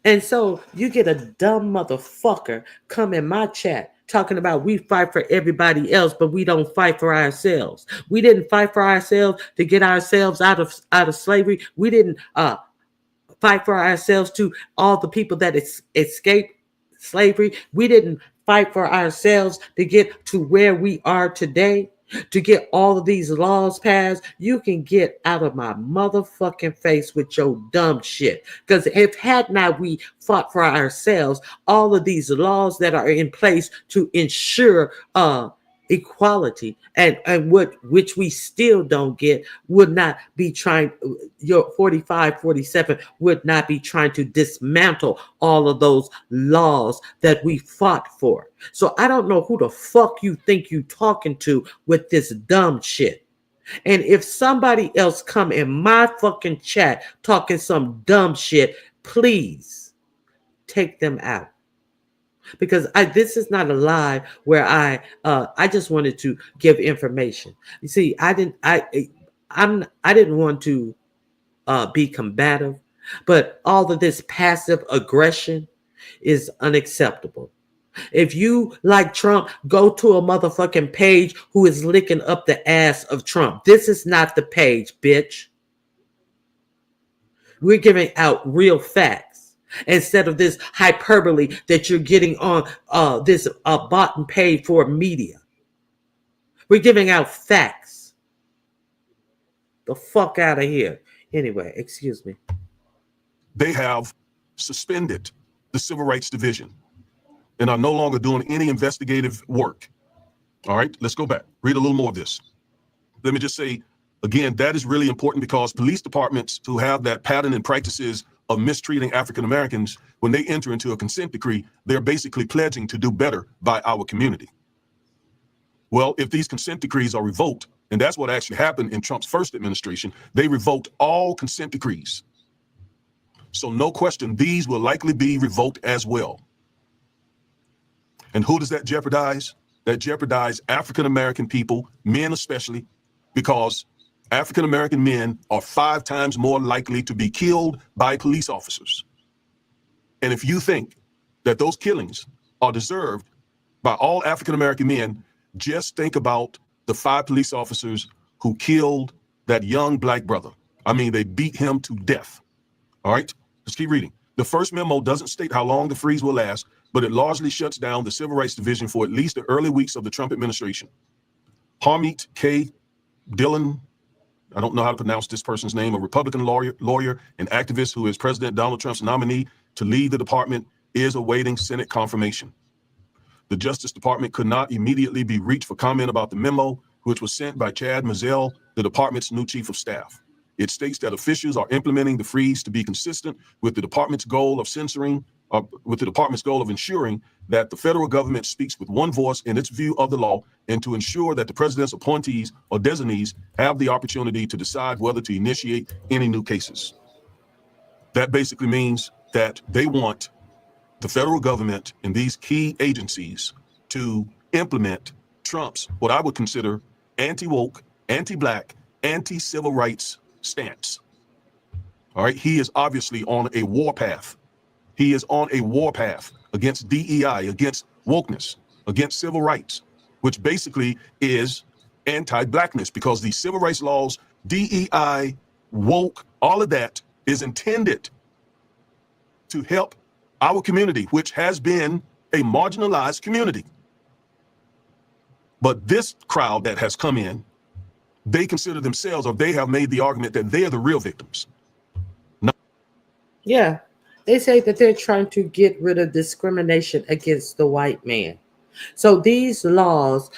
And so you get a dumb motherfucker come in my chat talking about we fight for everybody else, but we don't fight for ourselves. We didn't fight for ourselves to get ourselves out of slavery. We didn't fight for ourselves to all the people that escaped slavery. We didn't fight for ourselves to get to where we are today, to get all of these laws passed. You can get out of my motherfucking face with your dumb shit. Because if had not we fought for ourselves, all of these laws that are in place to ensure equality and which we still don't get would not be trying, your 45 47 would not be trying to dismantle all of those laws that we fought for. So I don't know who the fuck you think you talking to with this dumb shit. And if somebody else come in my fucking chat talking some dumb shit, please take them out. Because this is not a live where I just wanted to give information. You see, I didn't want to be combative, but all of this passive aggression is unacceptable. If you like Trump, go to a motherfucking page who is licking up the ass of Trump. This is not the page, bitch. We're giving out real facts instead of this hyperbole that you're getting on this bought and paid for media. We're giving out facts. The fuck out of here. Anyway, excuse me. They have suspended the Civil Rights Division and are no longer doing any investigative work. All right, let's go back. Read a little more of this. Let me just say, again, that is really important because police departments who have that pattern and practices of mistreating African Americans, when they enter into a consent decree, they're basically pledging to do better by our community. Well, if these consent decrees are revoked, and that's what actually happened in Trump's first administration, they revoked all consent decrees. So no question, these will likely be revoked as well. And who does that jeopardize? That jeopardize African American people, men especially, because African American men are 5 times more likely to be killed by police officers. And if you think that those killings are deserved by all African American men, just think about the 5 police officers who killed that young black brother. I mean, they beat him to death. All right, let's keep reading. The first memo doesn't state how long the freeze will last, but it largely shuts down the Civil Rights Division for at least the early weeks of the Trump administration. Harmeet K. Dillon, I don't know how to pronounce this person's name, a Republican lawyer and activist who is President Donald Trump's nominee to lead the department, is awaiting Senate confirmation. The Justice Department could not immediately be reached for comment about the memo, which was sent by Chad Mazzell, the department's new chief of staff. It states that officials are implementing the freeze to be consistent with the department's goal of ensuring that the federal government speaks with one voice in its view of the law, and to ensure that the president's appointees or designees have the opportunity to decide whether to initiate any new cases. That basically means that they want the federal government and these key agencies to implement Trump's, what I would consider, anti-woke, anti-black, anti-civil rights stance. All right, he is obviously on a warpath. He is on a warpath against DEI, against wokeness, against civil rights, which basically is anti-blackness, because the civil rights laws, DEI, woke, all of that is intended to help our community, which has been a marginalized community. But this crowd that has come in, they consider themselves, or they have made the argument that they are the real victims. Yeah, they say that they're trying to get rid of discrimination against the white man. So these laws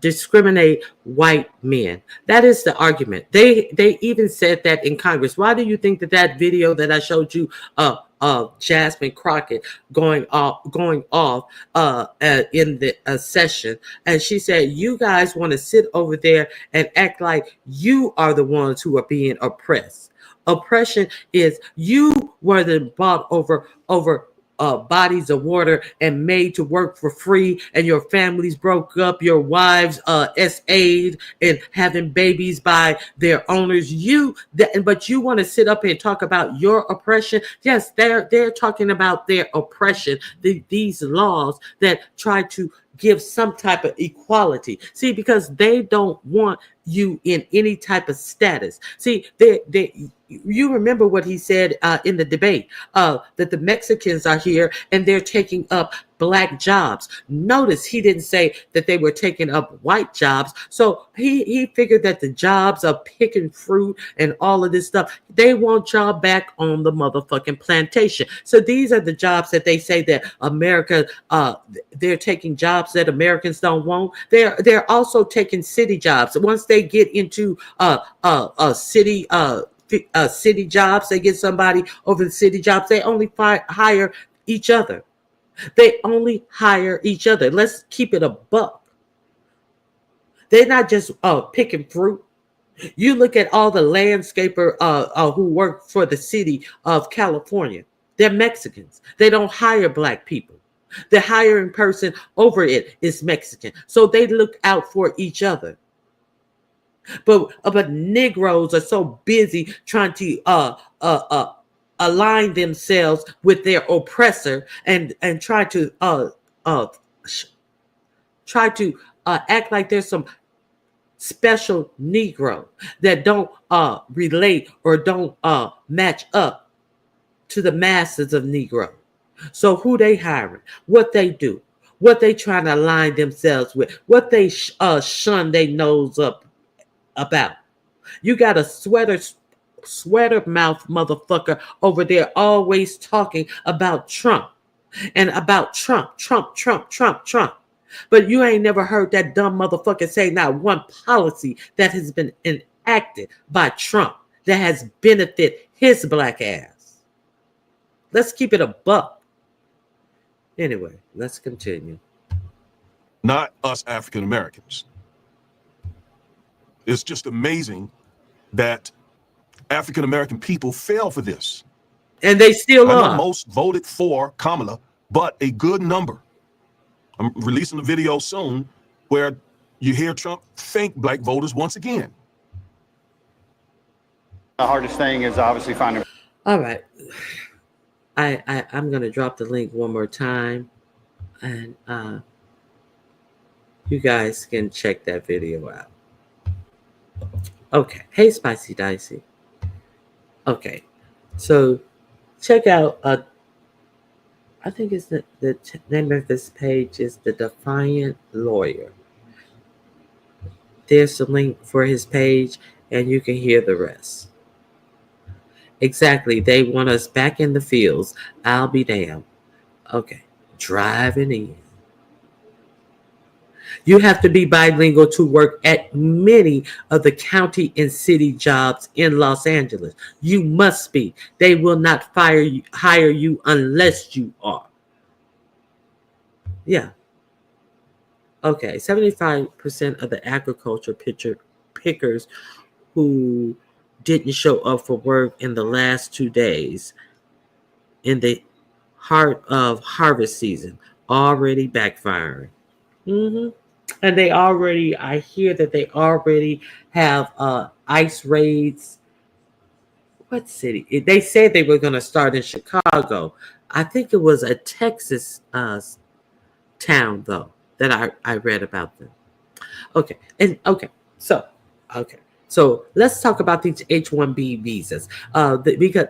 discriminate white men. That is the argument. They even said that in Congress. Why do you think that video that I showed you of Jasmine Crockett going off in the session, and she said, you guys want to sit over there and act like you are the ones who are being oppressed. Oppression is you were then bought over bodies of water and made to work for free, and your families broke up, your wives SA'd and having babies by their owners. But you want to sit up and talk about your oppression? Yes, they're talking about their oppression. These laws that try to give some type of equality. See, because they don't want you in any type of status. See, you remember what he said in the debate, that the Mexicans are here and they're taking up black jobs. Notice he didn't say that they were taking up white jobs. So he figured that the jobs of picking fruit and all of this stuff, they want y'all back on the motherfucking plantation. So these are the jobs that they say that America, they're taking jobs that Americans don't want. They're also taking city jobs. Once they get into city jobs, they get somebody over the city jobs, they only hire each other. They only hire each other. Let's keep it a buck. They're not just picking fruit. You look at all the landscaper who work for the city of California. They're Mexicans. They don't hire black people. The hiring person over it is Mexican. So they look out for each other. But Negroes are so busy trying to align themselves with their oppressor and try to act like there's some special Negro that don't relate or don't match up to the masses of Negro. So who they hiring, what they do, what they trying to align themselves with, what they shun their nose up about. You got a sweater mouth motherfucker over there always talking about Trump and about Trump. But you ain't never heard that dumb motherfucker say not one policy that has been enacted by Trump that has benefited his black ass. Let's keep it a buck. Anyway, let's continue. Not us African Americans. It's just amazing that African American people fell for this. And they still I are. know most voted for Kamala, but a good number. I'm releasing a video soon where you hear Trump thank black voters once again. The hardest thing is obviously finding. All right. I'm going to drop the link one more time. And you guys can check that video out. Okay. Hey, Spicy Dicey. Okay. So check out, I think it's the name of this page is The Defiant Lawyer. There's a link for his page and you can hear the rest. Exactly. They want us back in the fields. I'll be damned. Okay. Driving in. You have to be bilingual to work at many of the county and city jobs in Los Angeles. You must be. They will not hire you unless you are. Yeah. Okay. 75% of the agriculture pickers who didn't show up for work in the last 2 days in the heart of harvest season already backfiring. Hmm. And I hear that they already have ice raids. What city? They said they were going to start in Chicago. I think it was a Texas town, though, that I read about them. Okay. And okay. So let's talk about these H-1B visas. Because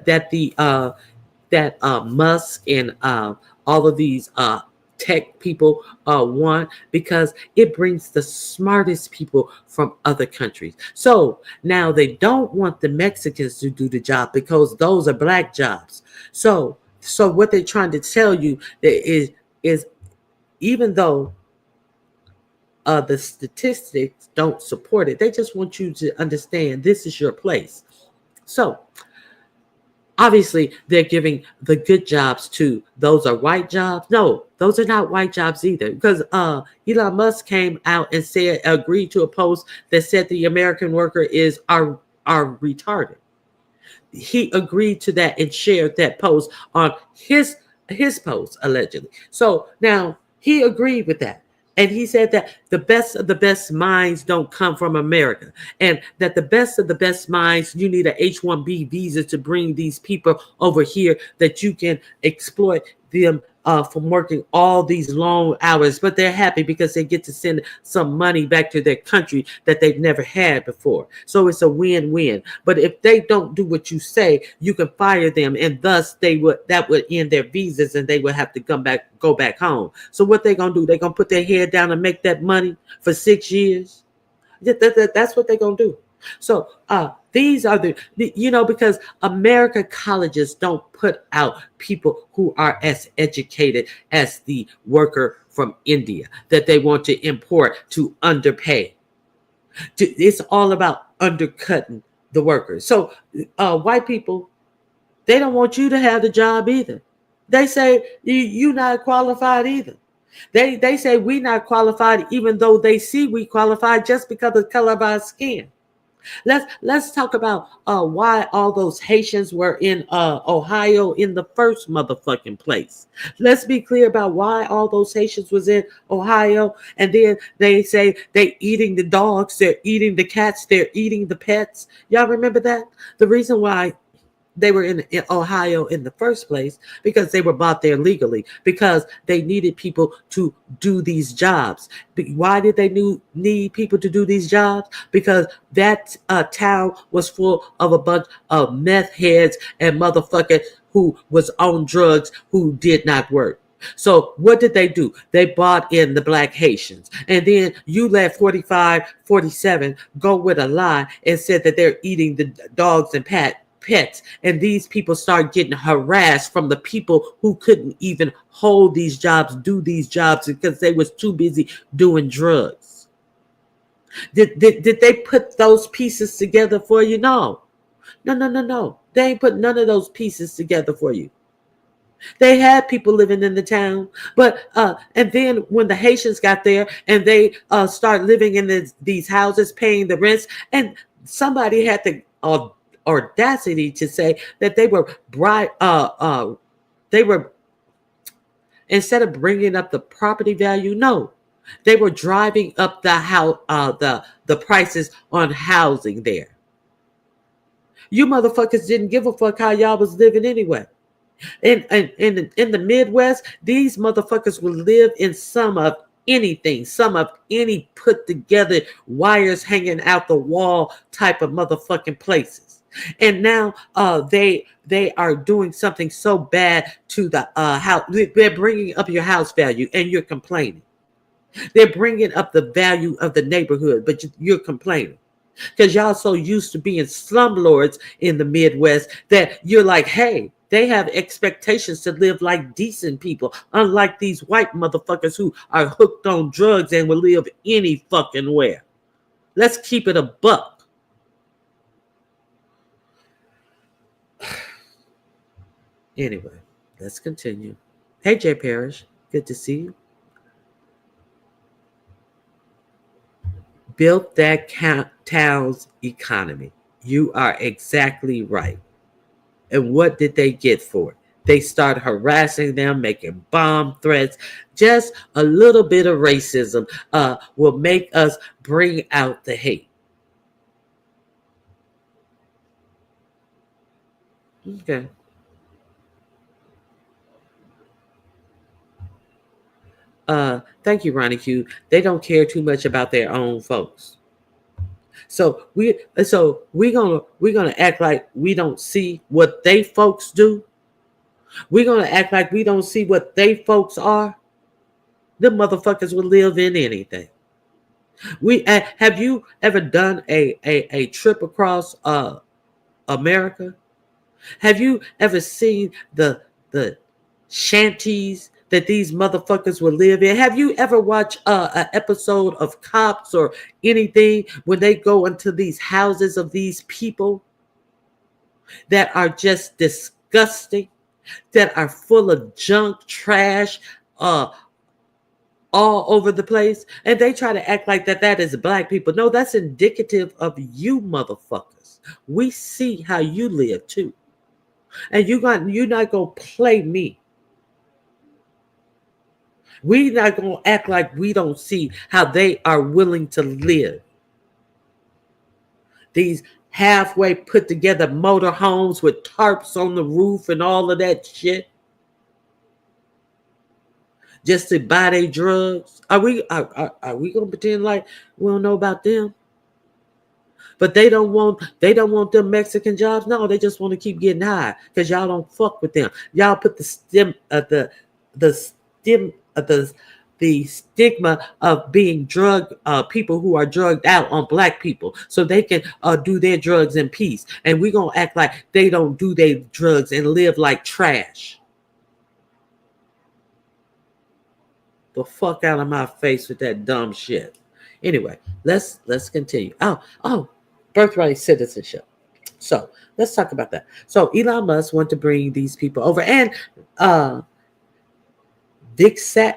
that Musk and all of these tech people want, because it brings the smartest people from other countries. So now they don't want the Mexicans to do the job because those are black jobs. So what they're trying to tell you is even though the statistics don't support it, they just want you to understand this is your place. So obviously, they're giving the good jobs to those are white jobs. No, those are not white jobs either. Because Elon Musk came out and agreed to a post that said the American worker are retarded. He agreed to that and shared that post on his post allegedly. So now he agreed with that. And he said that the best of the best minds don't come from America. And that the best of the best minds, you need an H-1B visa to bring these people over here that you can exploit them from working all these long hours. But they're happy because they get to send some money back to their country that they've never had before. So it's a win-win. But if they don't do what you say, you can fire them. And thus that would end their visas and they would have to go back home. So what they're going to do, they're going to put their head down and make that money for 6 years. That's what they're going to do. So these are because America colleges don't put out people who are as educated as the worker from India that they want to import to underpay. It's all about undercutting the workers. So white people, they don't want you to have the job either. They say you're not qualified either. They say we're not qualified, even though they see we qualified just because of the color of our skin. Let's talk about why all those Haitians were in Ohio in the first motherfucking place. Let's be clear about why all those Haitians was in Ohio, and then they say they eating the dogs, they're eating the cats, they're eating the pets. Y'all remember that? The reason why they were in Ohio in the first place because they were bought there legally, because they needed people to do these jobs. Why did they need people to do these jobs? Because that town was full of a bunch of meth heads and motherfuckers who was on drugs who did not work. So what did they do? They bought in the black Haitians. And then you let 45, 47 go with a lie and said that they're eating the dogs and pets. And these people start getting harassed from the people who couldn't even hold these jobs, do these jobs because they was too busy doing drugs. Did they put those pieces together for you? No. They ain't put none of those pieces together for you. They had people living in the town, but and then when the Haitians got there and they start living in these houses, paying the rents, and somebody had the audacity to say that they were instead of bringing up the property value, no, they were driving up the house, the prices on housing there. You motherfuckers didn't give a fuck how y'all was living anyway. In the Midwest, these motherfuckers will live in some of any put together wires hanging out the wall type of motherfucking places. And now they are doing something so bad to the house. They're bringing up your house value and you're complaining. They're bringing up the value of the neighborhood, but you're complaining. Because y'all so used to being slumlords in the Midwest that you're like, hey, They have expectations to live like decent people, unlike these white motherfuckers who are hooked on drugs and will live any fucking where. Let's keep it a buck. Anyway, let's continue. Hey, Jay Parrish, good to see you. Built that town's economy. You are exactly right. And what did they get for it? They started harassing them, making bomb threats. Just a little bit of racism will make us bring out the hate. Okay. Thank you, Ronnie Q. They don't care too much about their own folks. So we're gonna act like we don't see what they folks do. We're gonna act like we don't see what they folks are. Them motherfuckers will live in anything. Have you ever done a trip across America? Have you ever seen the shanties that these motherfuckers will live in? Have you ever watched an episode of Cops or anything when they go into these houses of these people that are just disgusting, that are full of junk, trash, all over the place, and they try to act like that is black people? No, that's indicative of you motherfuckers. We see how you live too, and you're not gonna play me. We're not going to act like we don't see how they are willing to live. These halfway put together motor homes with tarps on the roof and all of that shit. Just to buy their drugs. Are we going to pretend like we don't know about them? But they don't want them Mexican jobs. No, they just want to keep getting high because y'all don't fuck with them. Y'all put the stigma of being people who are drugged out on black people so they can do their drugs in peace. And we're going to act like they don't do their drugs and live like trash. The fuck out of my face with that dumb shit. Anyway, let's continue. Oh, birthright citizenship. So let's talk about that. So Elon Musk want to bring these people over, and Zigzag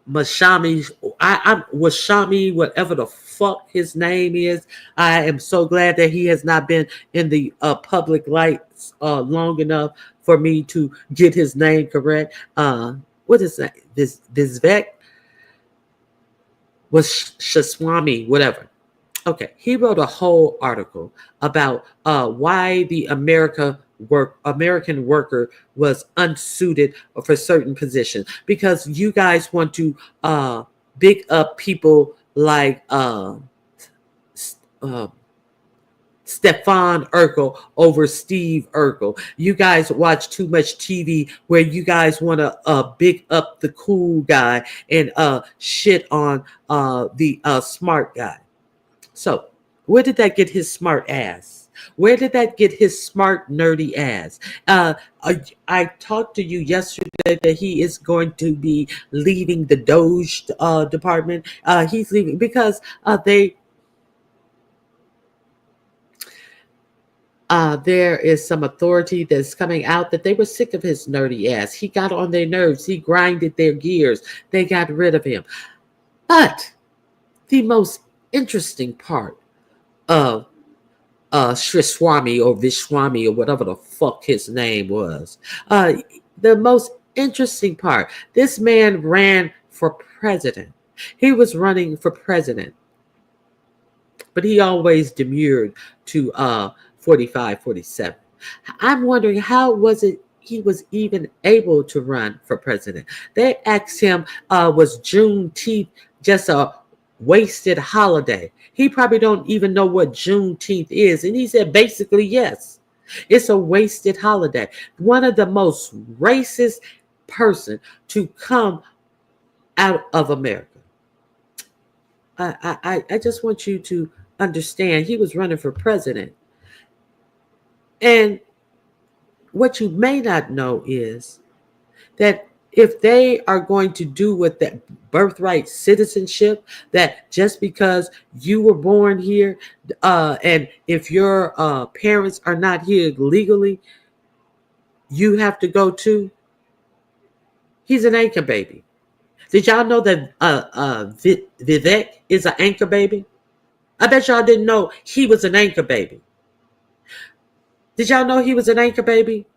Mashami, I'm Washami, whatever the fuck his name is. I am so glad that he has not been in the public lights long enough for me to get his name correct. What is that? This Vivek was Shaswamy, whatever. Okay, he wrote a whole article about why the American worker was unsuited for certain positions, because you guys want to big up people like Stefan Urkel over Steve Urkel. You guys watch too much TV where you guys want to big up the cool guy and shit on the smart guy. So where did that get his smart ass? Where did that get his smart, nerdy ass? I talked to you yesterday that he is going to be leaving the DOGE department. He's leaving because there is some authority that's coming out that they were sick of his nerdy ass. He got on their nerves. He grinded their gears. They got rid of him. But the most interesting part of Shriswamy or Vishwamy or whatever the fuck his name was, the most interesting part, this man ran for president. He was running for president, but he always demurred to 45, 47. I'm wondering how was it he was even able to run for president. They asked him, was Juneteenth just a wasted holiday? He probably don't even know what Juneteenth is. And he said, basically, yes, it's a wasted holiday. One of the most racist person to come out of America. I just want you to understand he was running for president. And what you may not know is that if they are going to do with that birthright citizenship, that just because you were born here, and if your parents are not here legally, you have to go to. He's an anchor baby. Did y'all know that Vivek is an anchor baby? I bet y'all didn't know he was an anchor baby. Did y'all know he was an anchor baby?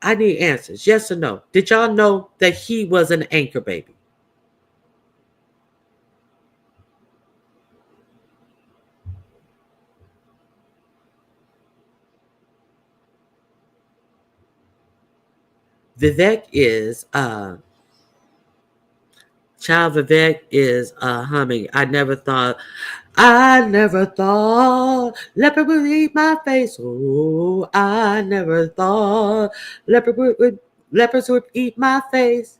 I need answers. Yes or no? Did y'all know that he was an anchor baby? Vivek is Child Vivek is humming. I never thought leopard would eat my face. Oh, I never thought leopards would eat my face.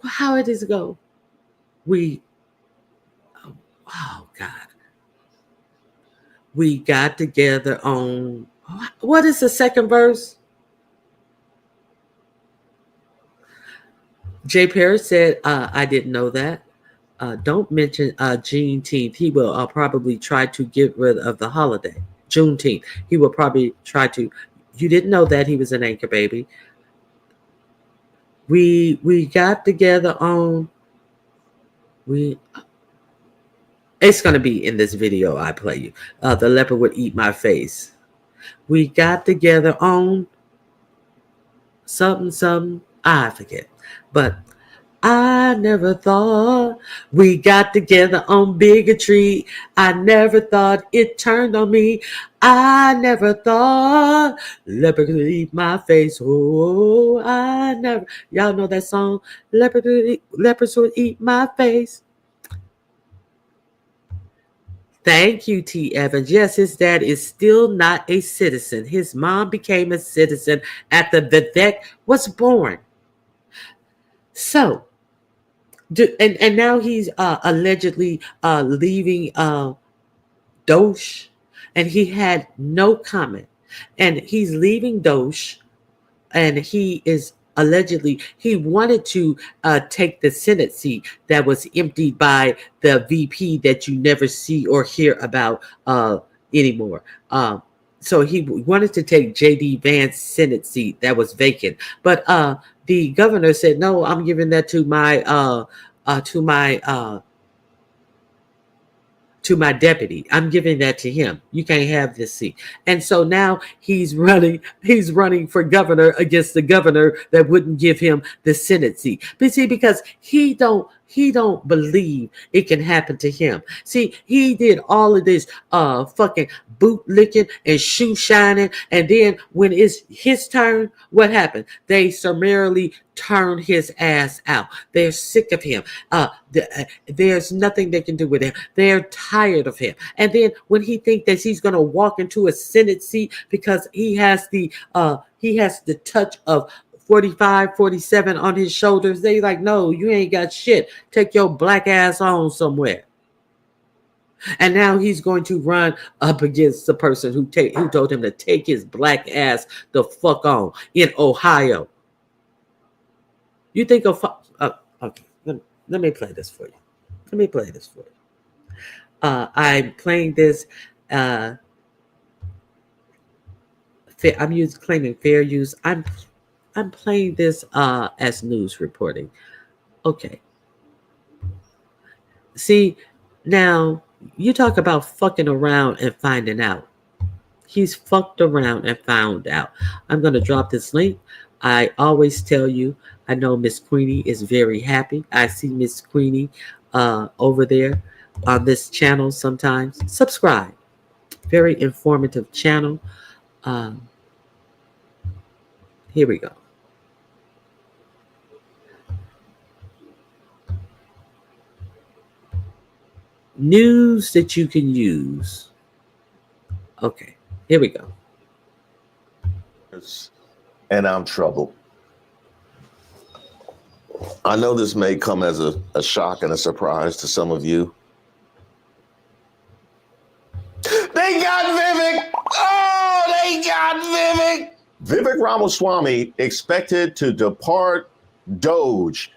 How does it go? Oh God. We got together on, what is the second verse? Jay Perry said, I didn't know that. Don't mention Juneteenth. He will probably try to get rid of the holiday. Juneteenth. He will probably try to. You didn't know that he was an anchor baby. We got together on. It's going to be in this video I play you. The leopard would eat my face. We got together on something. I forget. But I never thought we got together on bigotry. I never thought it turned on me. I never thought leopard would eat my face. Oh, I never. Y'all know that song? Leopards would eat my face. Thank you, T. Evans. Yes, his dad is still not a citizen. His mom became a citizen after Vivek was born. So, and now he's allegedly leaving DOGE, and he had no comment. And he's leaving DOGE, and he is allegedly, he wanted to take the Senate seat that was emptied by the VP that you never see or hear about anymore. So he wanted to take J.D. Vance's Senate seat that was vacant, but the governor said, "No, I'm giving that to my deputy. I'm giving that to him. You can't have this seat." And so now he's running for governor against the governor that wouldn't give him the Senate seat. But see, because he don't believe it can happen to him. See, he did all of this fucking boot licking and shoe shining, and then when it's his turn, what happened? They summarily turned his ass out. They're sick of him. There's nothing they can do with him. They're tired of him. And then when he thinks that he's going to walk into a Senate seat because he has the touch of 45, 47 on his shoulders, they like, no, you ain't got shit. Take your black ass on somewhere. And now he's going to run up against the person who told him to take his black ass the fuck on in Ohio. You think of okay? Let me play this for you. I'm playing this. I'm claiming fair use. I'm playing this as news reporting. Okay. See, now you talk about fucking around and finding out. He's fucked around and found out. I'm going to drop this link. I always tell you, I know Miss Queenie is very happy. I see Miss Queenie over there on this channel sometimes. Subscribe. Very informative channel. Here we go. News that you can use. Okay, here we go. And I'm troubled. I know this may come as a shock and a surprise to some of you. They got Vivek! Oh, they got Vivek Ramaswamy expected to depart DOGE.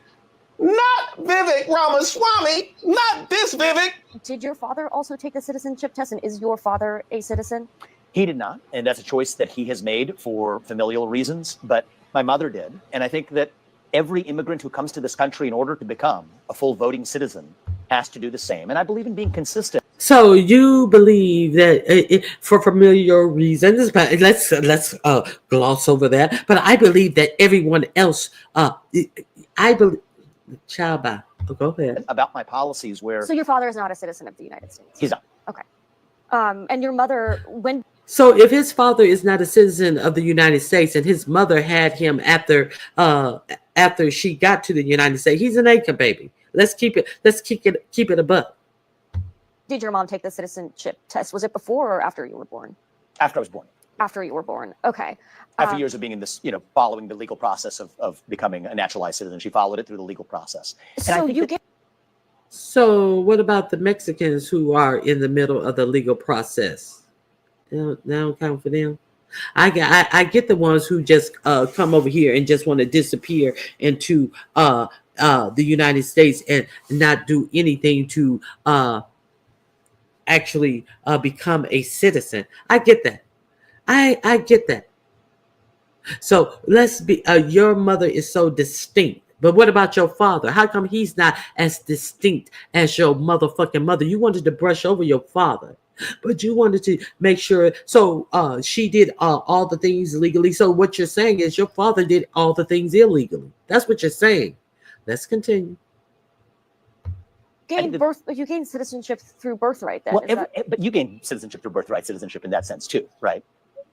Not Vivek Ramaswamy, not this Vivek. Did your father also take the citizenship test, and is your father a citizen? He did not, and that's a choice that he has made for familial reasons, but my mother did. And I think that every immigrant who comes to this country in order to become a full voting citizen has to do the same. And I believe in being consistent. So you believe that for familiar reasons, but let's gloss over that. But I believe that everyone else, I believe, Chaba, go ahead. About my policies where... So your father is not a citizen of the United States? He's not. Okay. And your mother, when... So if his father is not a citizen of the United States and his mother had him after she got to the United States, he's an acre baby. Let's keep it a buck. Did your mom take the citizenship test? Was it before or after you were born? After I was born. After you were born. Okay. After years of being in this, following the legal process of becoming a naturalized citizen, she followed it through the legal process. So what about the Mexicans who are in the middle of the legal process? They don't count for them. I get the ones who just come over here and just want to disappear into the United States and not do anything to actually become a citizen. I get that. I get that. So let's be, your mother is so distinct. But what about your father? How come he's not as distinct as your motherfucking mother? You wanted to brush over your father, but you wanted to make sure. So she did all the things legally. So what you're saying is your father did all the things illegally. That's what you're saying. Let's continue. You gained citizenship through birthright then. Well, but you gain citizenship through birthright citizenship in that sense too, right?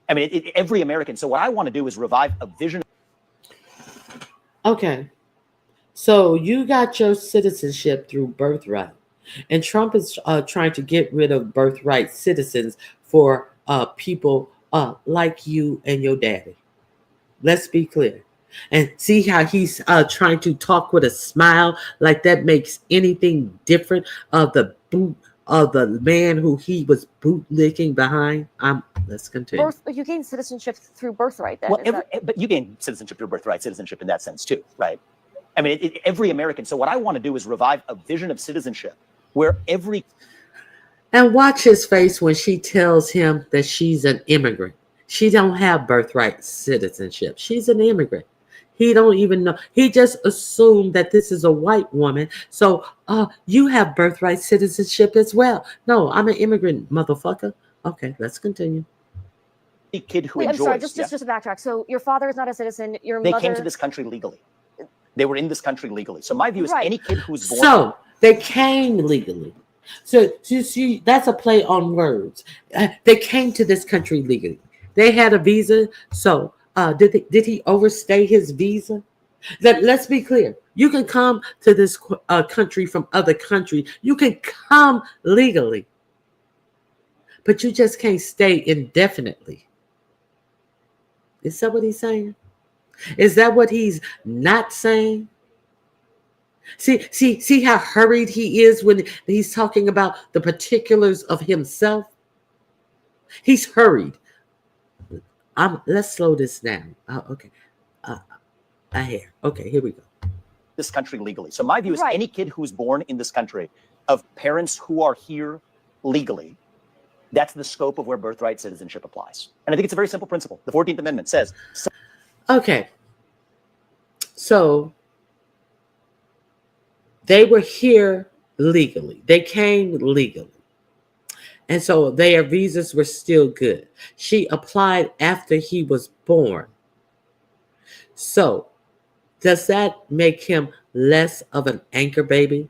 I mean, every American. So what I want to do is revive a vision. Okay. So you got your citizenship through birthright. And Trump is trying to get rid of birthright citizens for people like you and your daddy. Let's be clear. And see how he's trying to talk with a smile, like that makes anything different of the man who he was bootlicking behind. Let's continue. You gained citizenship through birthright then. Well, but you gain citizenship through birthright citizenship in that sense too, right? I mean, every American. So what I want to do is revive a vision of citizenship where every... And watch his face when she tells him that she's an immigrant. She don't have birthright citizenship. She's an immigrant. He don't even know. He just assumed that this is a white woman. So you have birthright citizenship as well. No, I'm an immigrant, motherfucker. Okay, let's continue. Kid who Wait, enjoys, I'm sorry, just to backtrack. So your father is not a citizen. They came to this country legally. They were in this country legally. So my view is any kid who's born... So they came legally. So you see, that's a play on words. They came to this country legally. They had a visa. So did he overstay his visa? Let's be clear. You can come to this country from other countries. You can come legally. But you just can't stay indefinitely. Is that what he's saying? Is that what he's not saying? See how hurried he is when he's talking about the particulars of himself? He's hurried. Let's slow this down. Okay. Okay, here we go. This country legally. So my view is any kid who's born in this country of parents who are here legally, that's the scope of where birthright citizenship applies. And I think it's a very simple principle. The 14th Amendment says... Okay. So they were here legally. They came legally. And so their visas were still good. She applied after he was born. So does that make him less of an anchor baby?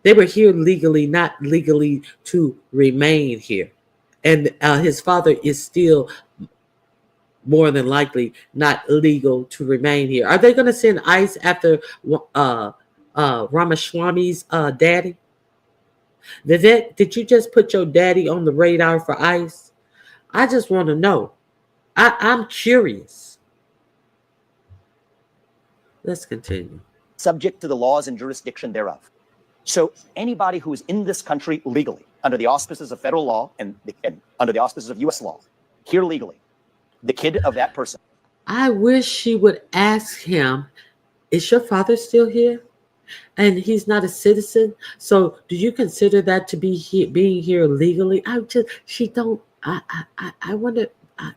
They were here legally, not legally to remain here. And his father is still more than likely not legal to remain here. Are they going to send ICE after Ramaswamy's daddy? Vivek, did you just put your daddy on the radar for ICE? I just want to know. I'm curious. Let's continue. Subject to the laws and jurisdiction thereof. So anybody who is in this country legally, under the auspices of federal law and under the auspices of U.S. law, here legally, the kid of that person. I wish she would ask him, is your father still here? And he's not a citizen. So do you consider that to be being here legally? I wonder,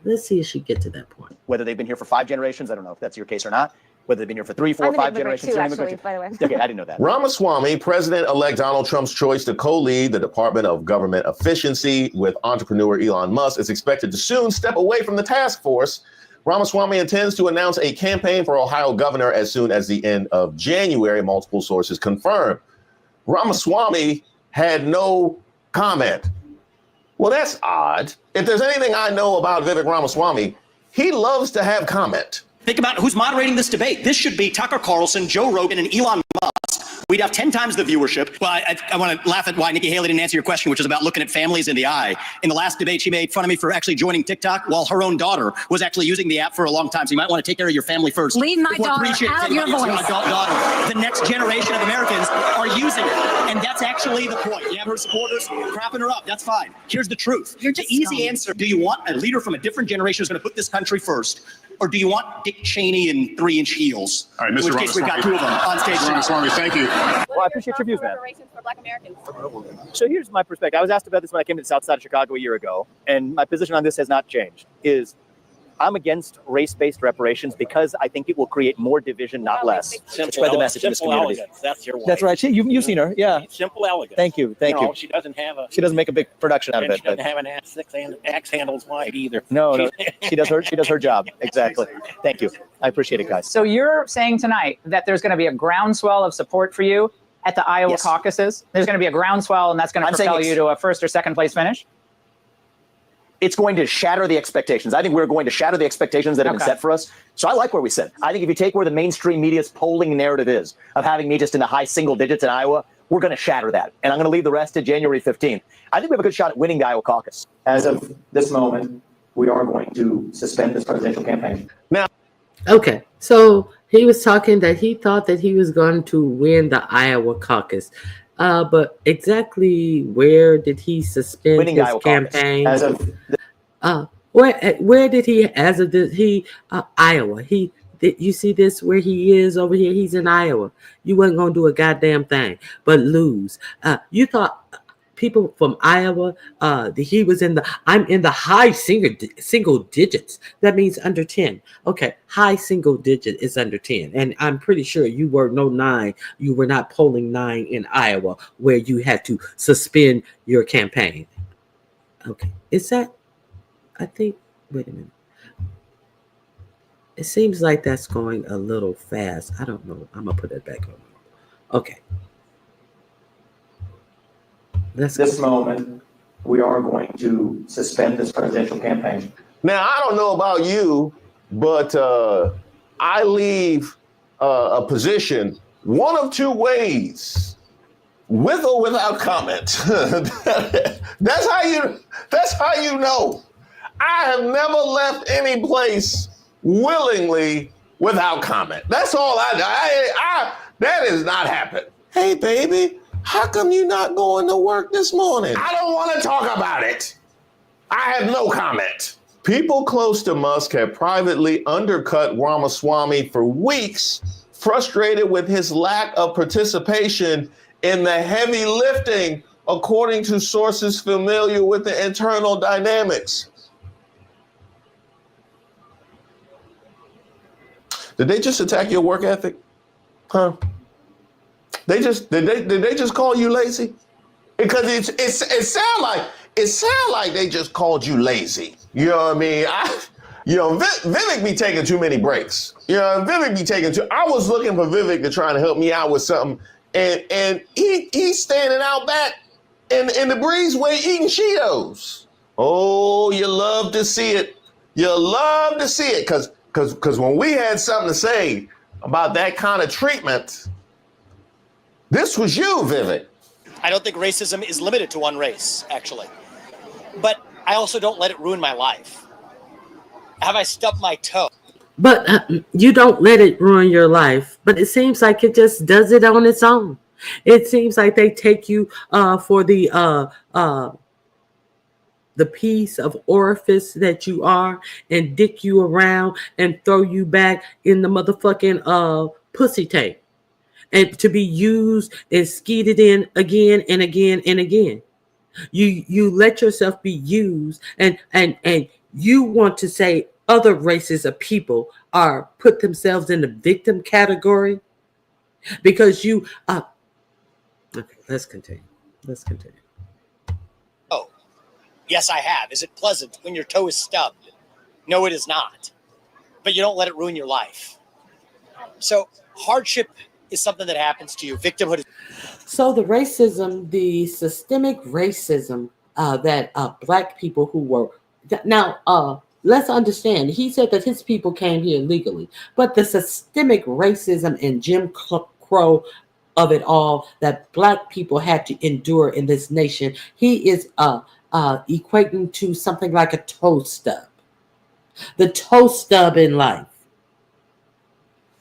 let's see if she get to that point. Whether they've been here for 5 generations, I don't know if that's your case or not. Whether they've been here for 3, 4, 5 generations. Too, actually, by the way. Okay, I didn't know that. Ramaswamy, President-elect Donald Trump's choice to co-lead the Department of Government Efficiency with entrepreneur Elon Musk, is expected to soon step away from the task force. Ramaswamy intends to announce a campaign for Ohio governor as soon as the end of January, multiple sources confirm. Ramaswamy had no comment. Well, that's odd. If there's anything I know about Vivek Ramaswamy, he loves to have comment. Think about who's moderating this debate. This should be Tucker Carlson, Joe Rogan, and Elon Musk. We'd have 10 times the viewership. Well, I want to laugh at why Nikki Haley didn't answer your question, which is about looking at families in the eye. In the last debate, she made fun of me for actually joining TikTok while her own daughter was actually using the app for a long time. So you might want to take care of your family first. Leave my daughter out of your voice. The next generation of Americans are using it. And that's actually the point. You have her supporters crapping her up. That's fine. Here's the truth. The easy answer. Do you want a leader from a different generation who's going to put this country first? Or do you want Dick Cheney in 3-inch heels? All right, Mr. In which case we've got 2 of them on stage. Ramaswamy, thank you. Well, I appreciate your views, man. For Black Americans. So here's my perspective. I was asked about this when I came to the south side of Chicago a year ago, and my position on this has not changed. I'm against race-based reparations because I think it will create more division, not less. Spread the message in this community. Elegance. That's your wife. That's right. You've seen her, yeah. Simple elegance. Thank you. No, she doesn't have a. She doesn't make a big production out of it. She doesn't have an axe handles wide either. No. She does her job. Exactly. Thank you. I appreciate it, guys. So you're saying tonight that there's going to be a groundswell of support for you at the Iowa caucuses? There's going to be a groundswell, and that's going to propel you to a 1st or 2nd place finish? It's going to shatter the expectations. I think we're going to shatter the expectations that have been set for us. So I like where we sit. I think if you take where the mainstream media's polling narrative is of having me just in the high single digits in Iowa, we're going to shatter that. And I'm going to leave the rest to January 15th. I think we have a good shot at winning the Iowa caucus. As of this moment, we are going to suspend this presidential campaign. Now, okay, so he was talking that he thought that he was going to win the Iowa caucus. But exactly where did he suspend winning his Iowa campaign? As of where did he, as of this, Iowa, you see this where he is over here? He's in Iowa. You wasn't going to do a goddamn thing but lose. You thought people from Iowa, he was I'm in the high single digits. That means under 10. Okay, high single digit is under 10. And I'm pretty sure you were no 9. You were not polling 9 in Iowa where you had to suspend your campaign. Okay, is that, I think, wait a minute. It seems like that's going a little fast. I don't know. I'm going to put it back on. Okay. This moment, we are going to suspend this presidential campaign. Now, I don't know about you, but I leave a position one of 2 ways, with or without comment. That's how you know. I have never left any place willingly without comment. That's all I that has not happened. Hey, baby. How come you not going to work this morning? I don't want to talk about it. I have no comment. People close to Musk have privately undercut Ramaswamy for weeks, frustrated with his lack of participation in the heavy lifting, according to sources familiar with the internal dynamics. Did they just attack your work ethic? Huh? Did they just call you lazy? Because it sound like they just called you lazy. You know what I mean? Vivek be taking too many breaks. Vivek be taking I was looking for Vivek to try to help me out with something, and he's standing out back in the breezeway eating Cheetos. Oh, you love to see it. You love to see it, because when we had something to say about that kind of treatment, this was you, Vivek. I don't think racism is limited to one race, actually. But I also don't let it ruin my life. Have I stubbed my toe? But you don't let it ruin your life. But it seems like it just does it on its own. It seems like they take you for the the piece of orifice that you are and dick you around and throw you back in the motherfucking pussy tank and to be used and skeeted in again and again and again. You let yourself be used and you want to say other races of people are put themselves in the victim category because you okay, let's continue. Oh, yes, I have. Is it pleasant when your toe is stubbed? No, it is not. But you don't let it ruin your life. So hardship is something that happens to you. Victimhood is. So the racism, the systemic racism that black people who were now let's understand, he said that his people came here legally, but the systemic racism and Jim Crow of it all that black people had to endure in this nation, he is equating to something like a toe stub. The toe stub in life.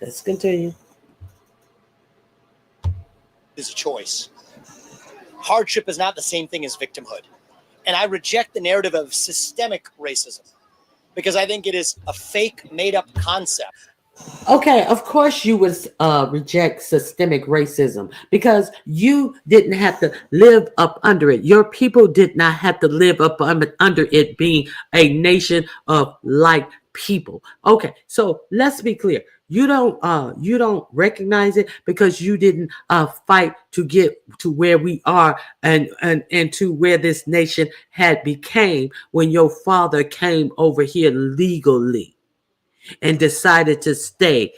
Let's continue. Is a choice. Hardship is not the same thing as victimhood. And I reject the narrative of systemic racism because I think it is a fake, made-up concept. Okay, of course you would reject systemic racism because you didn't have to live up under it. Your people did not have to live up under it being a nation of like people. Okay, so let's be clear. You don't recognize it because you didn't fight to get to where we are and to where this nation had became when your father came over here legally and decided to stay,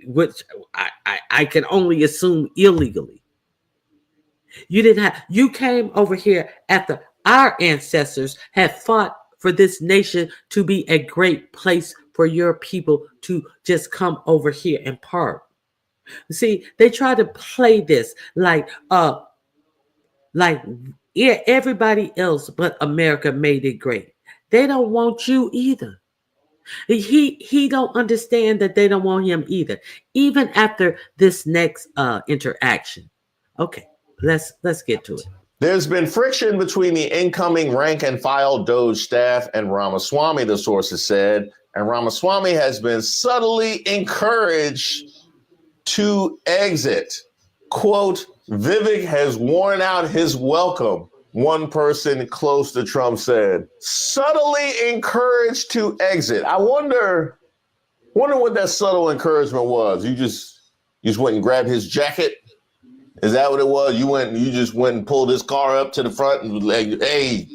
which I can only assume illegally. You came over here after our ancestors had fought for this nation to be a great place for your people to just come over here and park. See, they try to play this like everybody else but America made it great. They don't want you either. He don't understand that they don't want him either, even after this next interaction. Okay, let's get to it. There's been friction between the incoming rank and file DOGE staff and Ramaswamy, the sources said, and Ramaswamy has been subtly encouraged to exit. Quote, Vivek has worn out his welcome, one person close to Trump said. Subtly encouraged to exit. I wonder what that subtle encouragement was. You just went and grabbed his jacket? Is that what it was? You just went and pulled his car up to the front and was like, hey,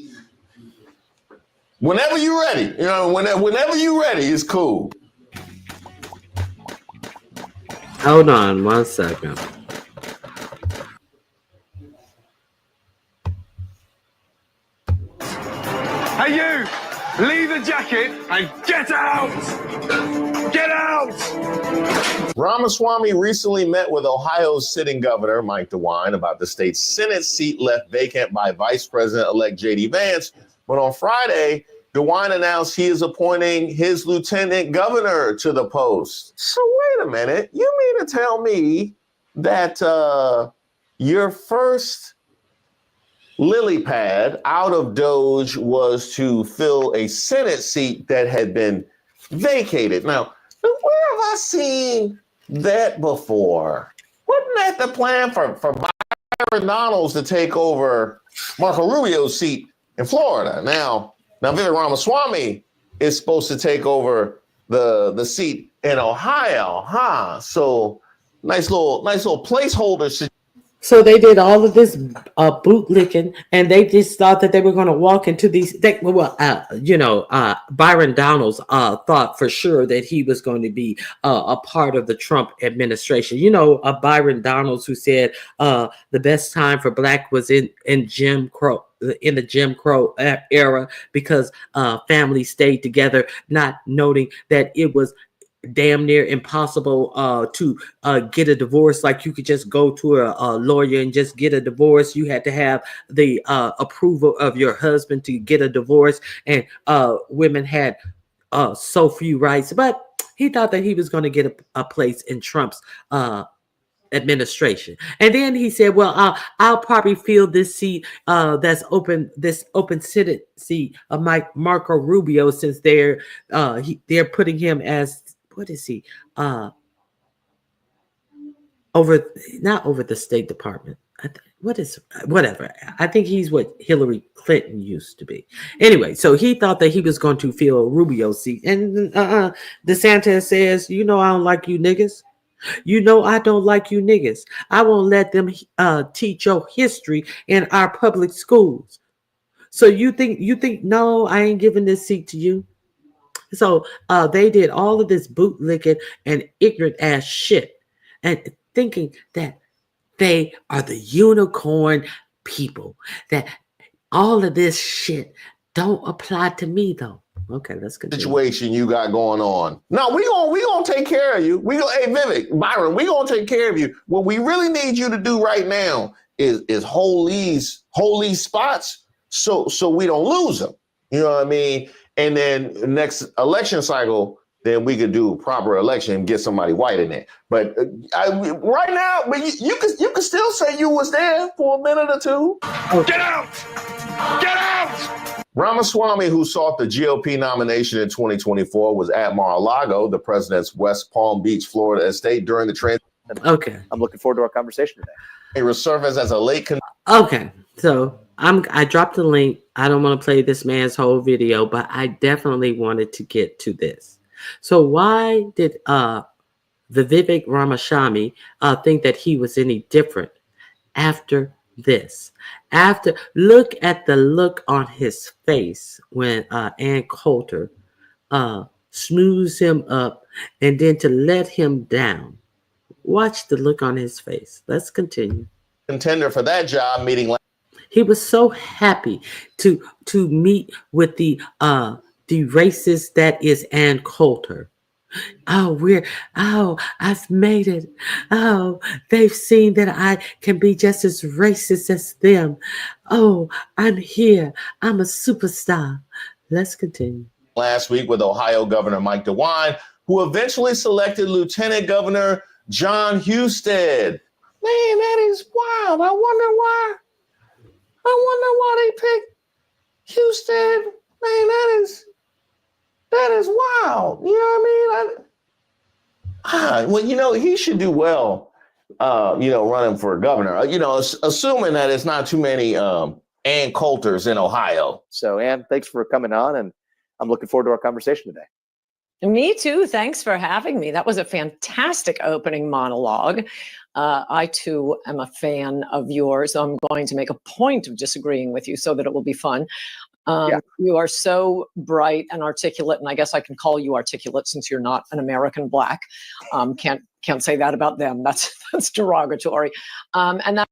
whenever you're ready, whenever you're ready, it's cool. Hold on 1 second. Hey, you! Leave the jacket and get out! Get out! Ramaswamy recently met with Ohio's sitting governor, Mike DeWine, about the state's Senate seat left vacant by Vice President-elect J.D. Vance. But on Friday, DeWine announced he is appointing his lieutenant governor to the post. So wait a minute. You mean to tell me that your first lily pad out of DOGE was to fill a Senate seat that had been vacated? Now, where have I seen that before? Wasn't that the plan for Byron Donalds to take over Marco Rubio's seat in Florida? Now Vivek Ramaswamy is supposed to take over the seat in Ohio, huh? So nice little placeholder. So they did all of this bootlicking, and they just thought that they were going to walk into these. Byron Donalds thought for sure that he was going to be a part of the Trump administration. Byron Donalds, who said the best time for black was in Jim Crow. In the Jim Crow era, because families stayed together, not noting that it was damn near impossible to get a divorce. Like you could just go to a lawyer and just get a divorce. You had to have the approval of your husband to get a divorce, and women had so few rights. But he thought that he was going to get a place in Trump's administration. And then he said, well, I'll probably fill this seat this open Senate seat of Marco Rubio, since they're putting him as, what is he, not over the State Department. Whatever. I think he's what Hillary Clinton used to be. Anyway, so he thought that he was going to fill Rubio's seat. And DeSantis says, I don't like you niggas. I don't like you niggas. I won't let them teach your history in our public schools. So you think, no, I ain't giving this seat to you. So they did all of this bootlicking and ignorant ass shit, and thinking that they are the unicorn people, that all of this shit don't apply to me though. Okay, let's continue. Situation you got going on. No, we gonna take care of you. Hey Vivek, Byron, we gonna take care of you. What we really need you to do right now is hold these spots so we don't lose them. You know what I mean? And then next election cycle, then we could do a proper election and get somebody white in there. But right now, you can still say you was there for a minute or two. Get out! Get out! Ramaswamy, who sought the GOP nomination in 2024, was at Mar-a-Lago, the president's West Palm Beach, Florida estate, during the transition. Okay. I'm looking forward to our conversation today. It resurfaced as a late. Okay, so I dropped the link. I don't want to play this man's whole video, but I definitely wanted to get to this. So why did the Vivek Ramaswamy think that he was any different after this? Look at the look on his face when Ann Coulter smooths him up and then to let him down. Watch the look on his face. Let's continue. Contender for that job meeting. He was so happy to meet with the racist that is Ann Coulter. I've made it. Oh, they've seen that I can be just as racist as them. Oh, I'm here. I'm a superstar. Let's continue. Last week with Ohio Governor Mike DeWine, who eventually selected Lieutenant Governor John Husted. Man, that is wild. I wonder why they picked Husted. Man, that is wild. You know what I mean? Well, he should do well, running for governor, assuming that it's not too many Ann Coulters in Ohio. So, Ann, thanks for coming on, and I'm looking forward to our conversation today. Me too. Thanks for having me. That was a fantastic opening monologue. I too am a fan of yours. So I'm going to make a point of disagreeing with you so that it will be fun. You are so bright and articulate, and I guess I can call you articulate since you're not an American Black. Can't say that about them. That's derogatory. And that.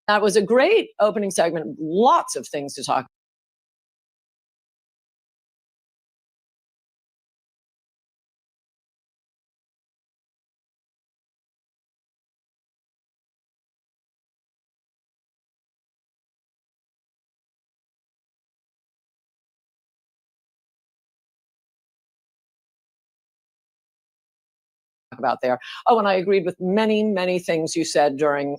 That was a great opening segment. Lots of things to talk about there. Oh, and I agreed with many, many things you said during,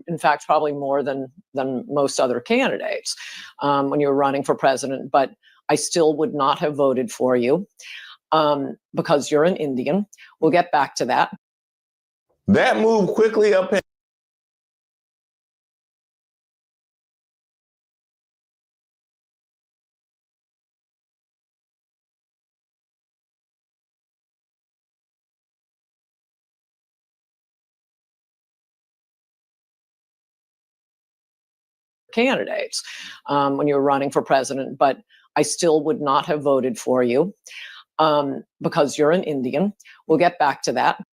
in fact, probably more than most other candidates when you were running for president. But I still would not have voted for you because you're an Indian. We'll get back to that. That move quickly upended candidates when you were running for president, but I still would not have voted for you because you're an Indian. We'll get back to that.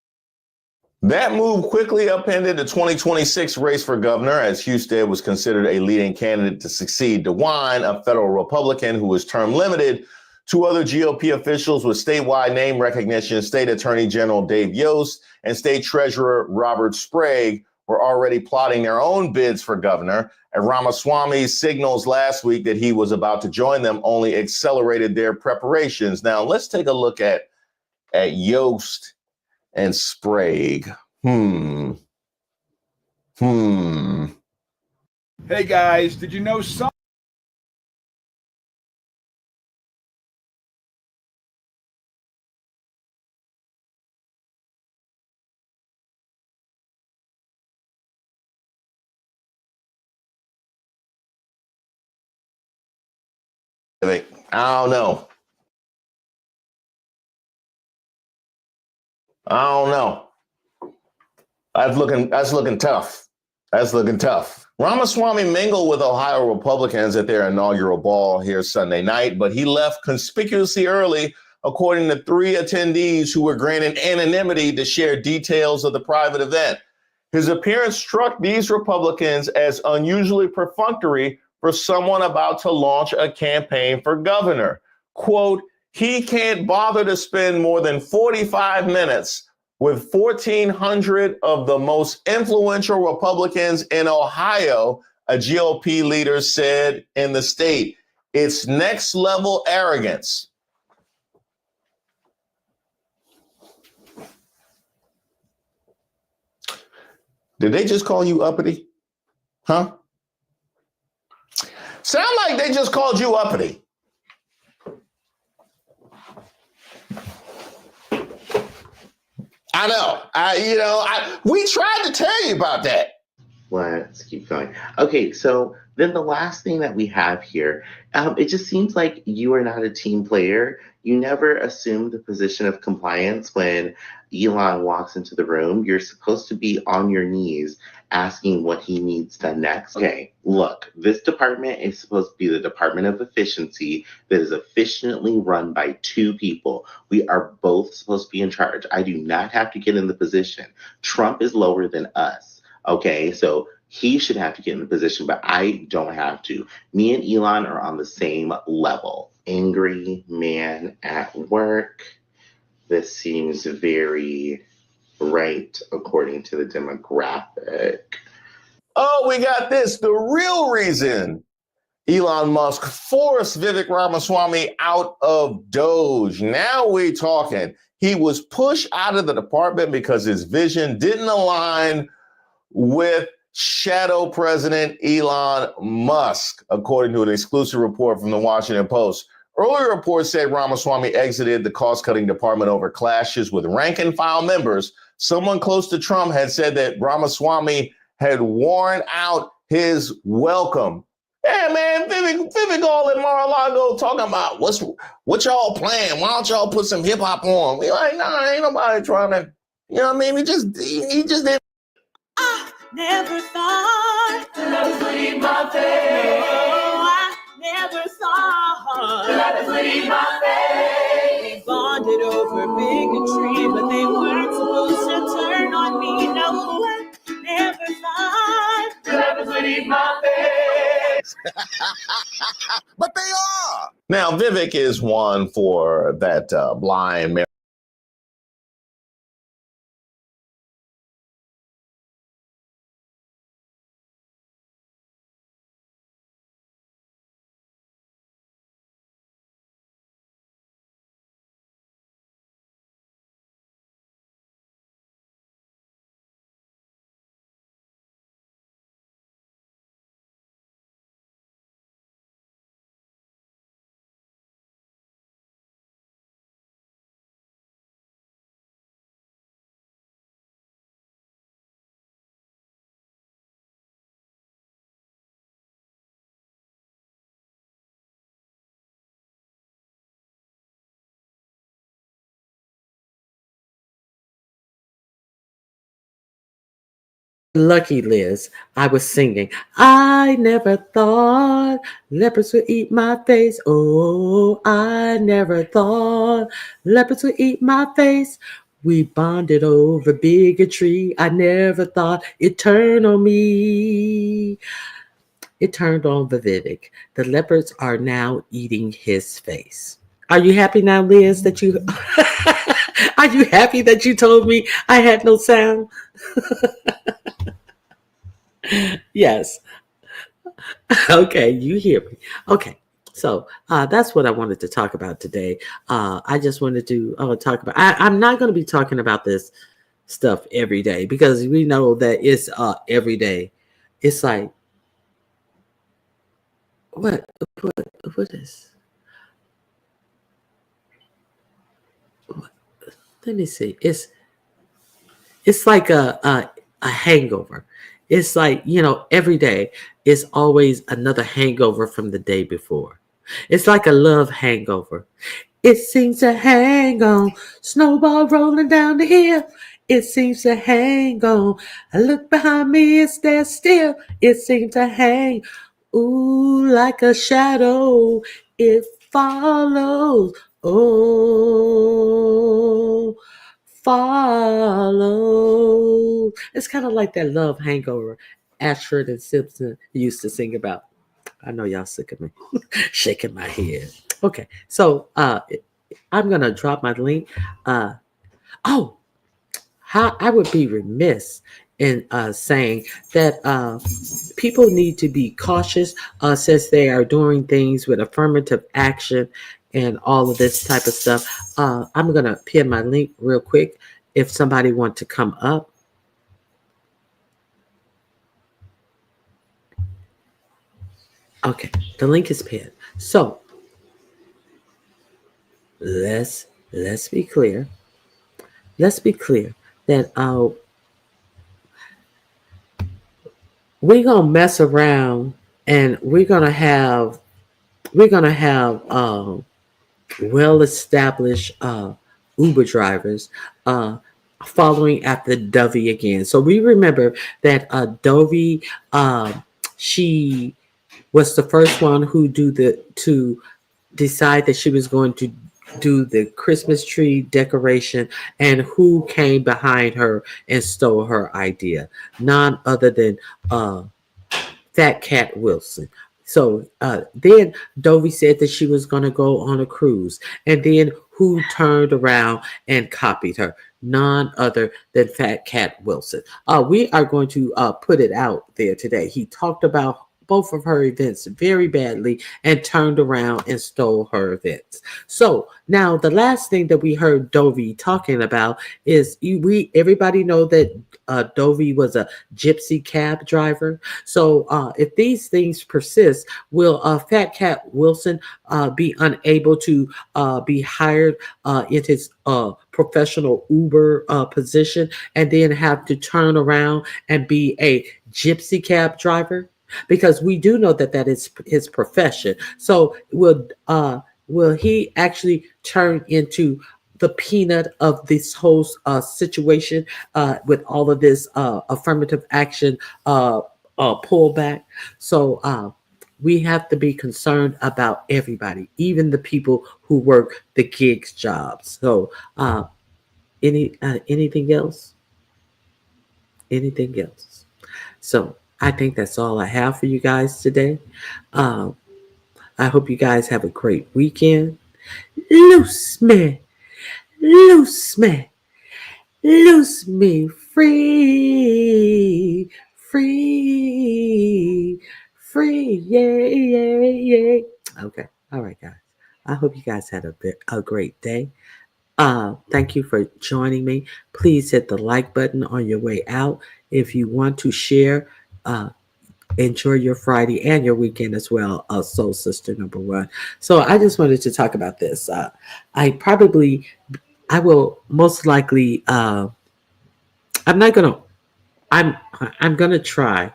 That move quickly upended the 2026 race for governor, as Husted was considered a leading candidate to succeed DeWine, a federal Republican who was term limited. Two other GOP officials with statewide name recognition, State Attorney General Dave Yost and State Treasurer Robert Sprague, were already plotting their own bids for governor. And Ramaswamy's signals last week that he was about to join them only accelerated their preparations. Now, let's take a look at Yost and Sprague. Hey guys, did you know some? I don't know. That's looking tough. That's looking tough. Ramaswamy mingled with Ohio Republicans at their inaugural ball here Sunday night, but he left conspicuously early, according to 3 attendees who were granted anonymity to share details of the private event. His appearance struck these Republicans as unusually perfunctory for someone about to launch a campaign for governor. Quote, he can't bother to spend more than 45 minutes with 1,400 of the most influential Republicans in Ohio, a GOP leader said in the state. It's next level arrogance. Did they just call you uppity? Huh? Sound like they just called you uppity. I know. We tried to tell you about that. Let's keep going. Okay, so then the last thing that we have here, it just seems like you are not a team player. You never assume the position of compliance when Elon walks into the room. You're supposed to be on your knees asking what he needs done next. Okay, look, this department is supposed to be the Department of Efficiency that is efficiently run by 2 people. We are both supposed to be in charge. I do not have to get in the position. Trump is lower than us. Okay, so he should have to get in the position, but I don't have to. Me and Elon are on the same level. Angry man at work. This seems very right according to the demographic. Oh, we got this. The real reason Elon Musk forced Vivek Ramaswamy out of DOGE. Now we're talking. He was pushed out of the department because his vision didn't align with shadow president Elon Musk, according to an exclusive report from the Washington Post. Earlier reports said Ramaswamy exited the cost-cutting department over clashes with rank-and-file members. Someone close to Trump had said that Ramaswamy had worn out his welcome. Yeah, man, Vivek all in Mar-a-Lago talking about what y'all playing? Why don't y'all put some hip-hop on? We like, nah, ain't nobody trying to, you know what I mean? He just didn't. I never thought that I would leave my face. No, I never thought that I would leave my face. We bonded over bigotry, but they weren't supposed to turn on me. No, I never thought that I would leave my face. But they are. Now, Vivek is one for that blind lucky, Liz. I was singing. I never thought leopards would eat my face. Oh, I never thought leopards would eat my face. We bonded over bigotry. I never thought it turned on me. It turned on Vivek. The leopards are now eating his face. Are you happy now, Liz, that you are you happy that you told me I had no sound? Yes. Okay, you hear me. Okay. So that's what I wanted to talk about today. I just wanted to talk about. I'm not going to be talking about this stuff every day because we know that it's every day. It's like what is? Let me see. It's like a hangover. It's like, every day is always another hangover from the day before. It's like a love hangover. It seems to hang on, snowball rolling down the hill. It seems to hang on. I look behind me, it's there still. It seems to hang, ooh, like a shadow. It follows. Oh, follow. It's kind of like that love hangover Ashford and Simpson used to sing about. I know y'all sick of me shaking my head. Okay, so I'm gonna drop my link. Oh, how I would be remiss in saying that people need to be cautious since they are doing things with affirmative action and all of this type of stuff. I'm gonna pin my link real quick if somebody wants to come up. Okay, the link is pinned. So let's be clear. Let's be clear that we're gonna mess around and we're gonna have well-established Uber drivers following after Dovey again. So we remember that Dovey, she was the first one who to decide that she was going to do the Christmas tree decoration, and who came behind her and stole her idea? None other than Fat Cat Wilson. So then Dovey said that she was going to go on a cruise, and then who turned around and copied her? None other than Fat Cat Wilson. We are going to put it out there today. He talked about both of her events very badly and turned around and stole her events. So now the last thing that we heard Dovey talking about is everybody know that Dovey was a gypsy cab driver. So if these things persist, will Fat Cat Wilson be unable to be hired in his professional Uber position and then have to turn around and be a gypsy cab driver? Because we do know that is his profession. So will he actually turn into the peanut of this whole situation with all of this affirmative action pullback? So we have to be concerned about everybody, even the people who work the gigs jobs. So anything else? Anything else? So I think that's all I have for you guys today. I hope you guys have a great weekend. Loose me, loose me, loose me free, free, free, yay, yay, yay. Okay, all right, guys. I hope you guys had a great day. Thank you for joining me. Please hit the like button on your way out. If you want to share, enjoy your Friday and your weekend as well, Soul Sister number one. So I just wanted to talk about this. I will most likely, I'm gonna try.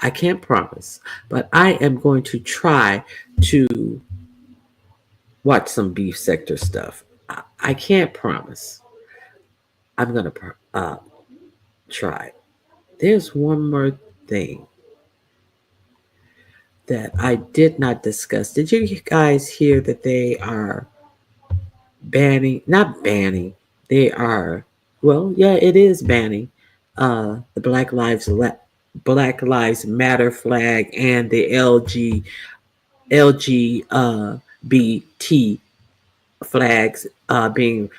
I can't promise, but I am going to try to watch some beef sector stuff. I can't promise. I'm gonna try. there's one more thing that I did not discuss. Did you guys hear that they are not banning, they are, well, yeah, it is banning the Black Lives Matter flag and the LGBT flags being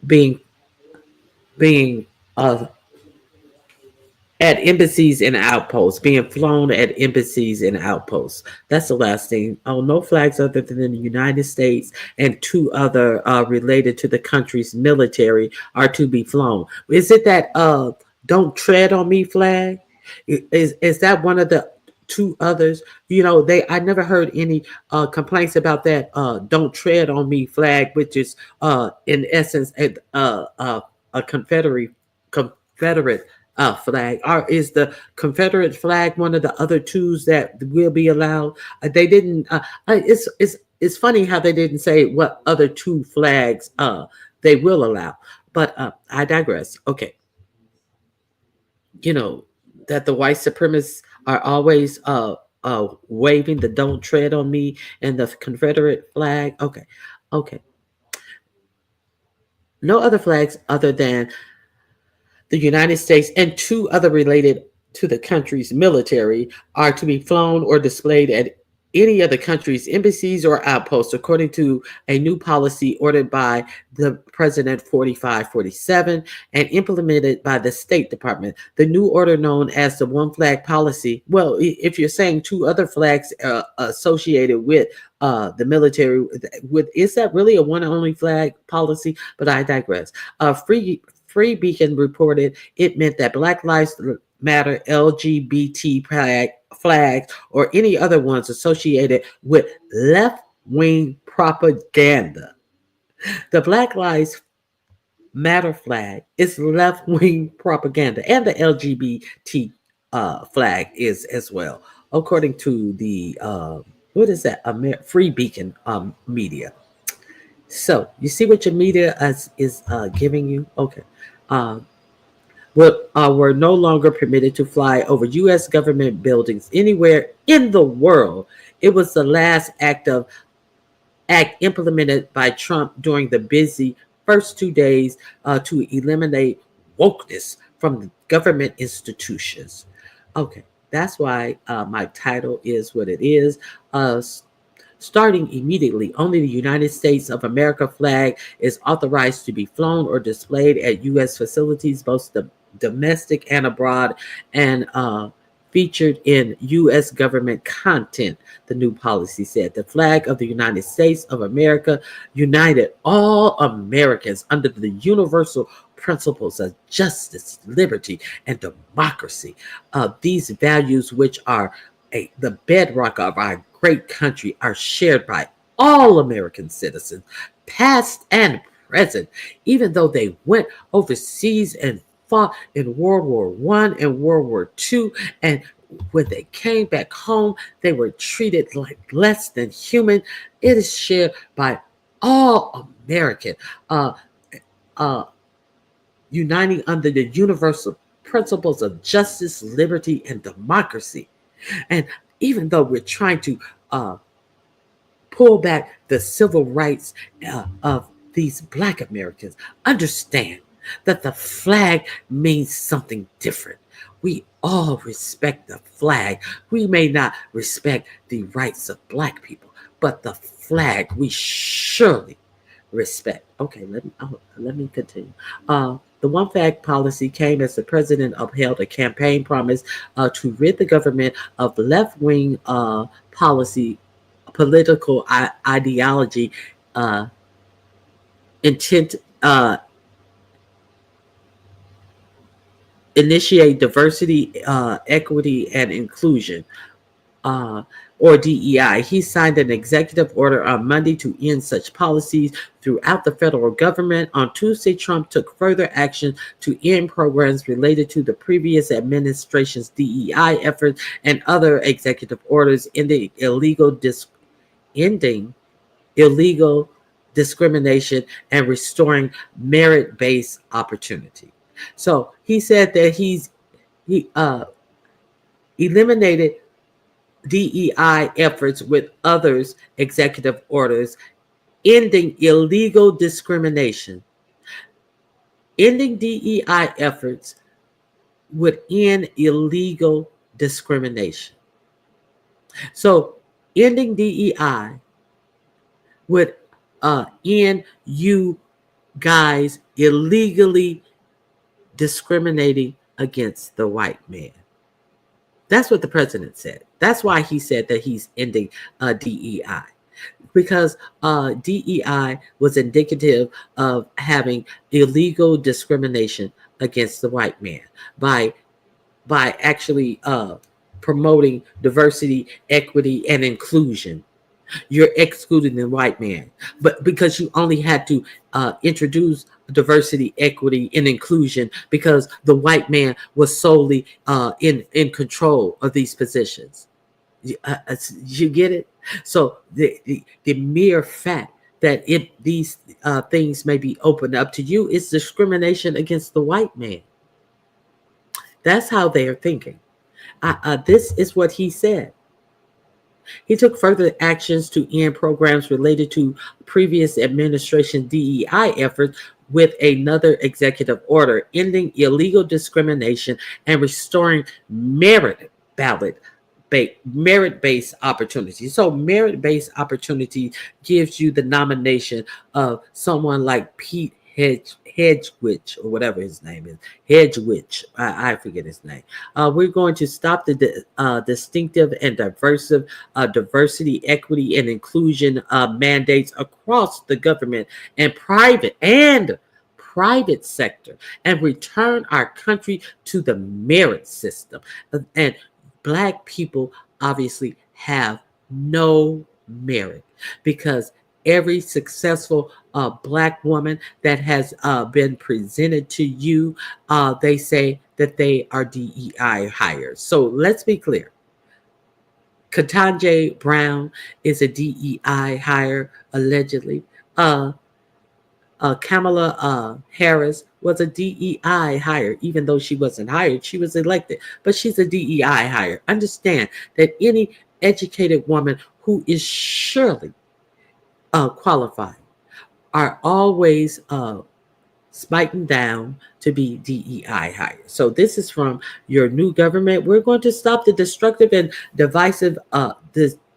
being at embassies and outposts, being flown at embassies and outposts. That's the last thing. Oh, no flags other than the United States and two other related to the country's military are to be flown. Is it that "Don't Tread on Me" flag? Is that one of the two others? You know, I never heard any complaints about that "Don't Tread on Me" flag, which is in essence a Confederate flag. Or is the Confederate flag one of the other twos that will be allowed? They didn't. It's funny how they didn't say what other two flags they will allow. But I digress. Okay, you know that the white supremacists are always waving the "Don't Tread on Me" and the Confederate flag. Okay. No other flags other than the United States and two other related to the country's military are to be flown or displayed at any of the country's embassies or outposts, according to a new policy ordered by the President 4547 and implemented by the State Department. The new order, known as the One Flag Policy, well, if you're saying two other flags associated with the military, is that really a one only flag policy? But I digress. Free Beacon reported it meant that Black Lives Matter LGBT flags or any other ones associated with left-wing propaganda. The Black Lives Matter flag is left-wing propaganda, and the LGBT flag is as well, according to the what is that? Free Beacon media. So you see what your media is giving you. Okay. Were no longer permitted to fly over U.S. government buildings anywhere in the world. It was the last act implemented by Trump during the busy first 2 days to eliminate wokeness from the government institutions. Okay, that's why my title is what it is. Starting immediately, only the United States of America flag is authorized to be flown or displayed at U.S. facilities, both domestic and abroad, and featured in U.S. government content, the new policy said. The flag of the United States of America united all Americans under the universal principles of justice, liberty, and democracy. These values, which are the bedrock of our great country, are shared by all American citizens, past and present, even though they went overseas and fought in World War I and World War II. And when they came back home, they were treated like less than human. It is shared by all American, uniting under the universal principles of justice, liberty, and democracy. And even though we're trying to pull back the civil rights of these Black Americans, understand that the flag means something different. We all respect the flag. We may not respect the rights of Black people, but the flag we surely respect. Okay, let me continue. The one flag policy came as the president upheld a campaign promise to rid the government of left-wing political ideology, intent, initiate diversity, equity, and inclusion, or DEI. He signed an executive order on Monday to end such policies throughout the federal government. On Tuesday, Trump took further action to end programs related to the previous administration's DEI efforts and other executive orders ending illegal discrimination and restoring merit-based opportunity. So he said that he's He eliminated DEI efforts with others' executive orders, ending illegal discrimination. Ending DEI efforts would end illegal discrimination. So, ending DEI would end you guys illegally discriminating against the white man. That's what the president said. That's why he said that he's ending DEI, because DEI was indicative of having illegal discrimination against the white man by actually promoting diversity, equity, and inclusion. You're excluding the white man, but because you only had to introduce diversity, equity, and inclusion because the white man was solely in control of these positions. You get it? So the mere fact that these things may be opened up to you is discrimination against the white man. That's how they are thinking. This is what he said. He took further actions to end programs related to previous administration DEI efforts with another executive order, ending illegal discrimination and restoring merit-based opportunity. So merit-based opportunity gives you the nomination of someone like Pete Hedgewich, or whatever his name is. Hedgewich, I forget his name. We're going to stop the distinctive and diversity, equity, and inclusion mandates across the government and private sector, and return our country to the merit system. And Black people obviously have no merit, because every successful Black woman that has been presented to you, they say that they are DEI hires. So let's be clear. Ketanji Brown is a DEI hire, allegedly. Kamala Harris was a DEI hire, even though she wasn't hired, she was elected, but she's a DEI hire. Understand that any educated woman who is surely qualified are always spiking down to be DEI hires. So this is from your new government. We're going to stop the destructive and divisive,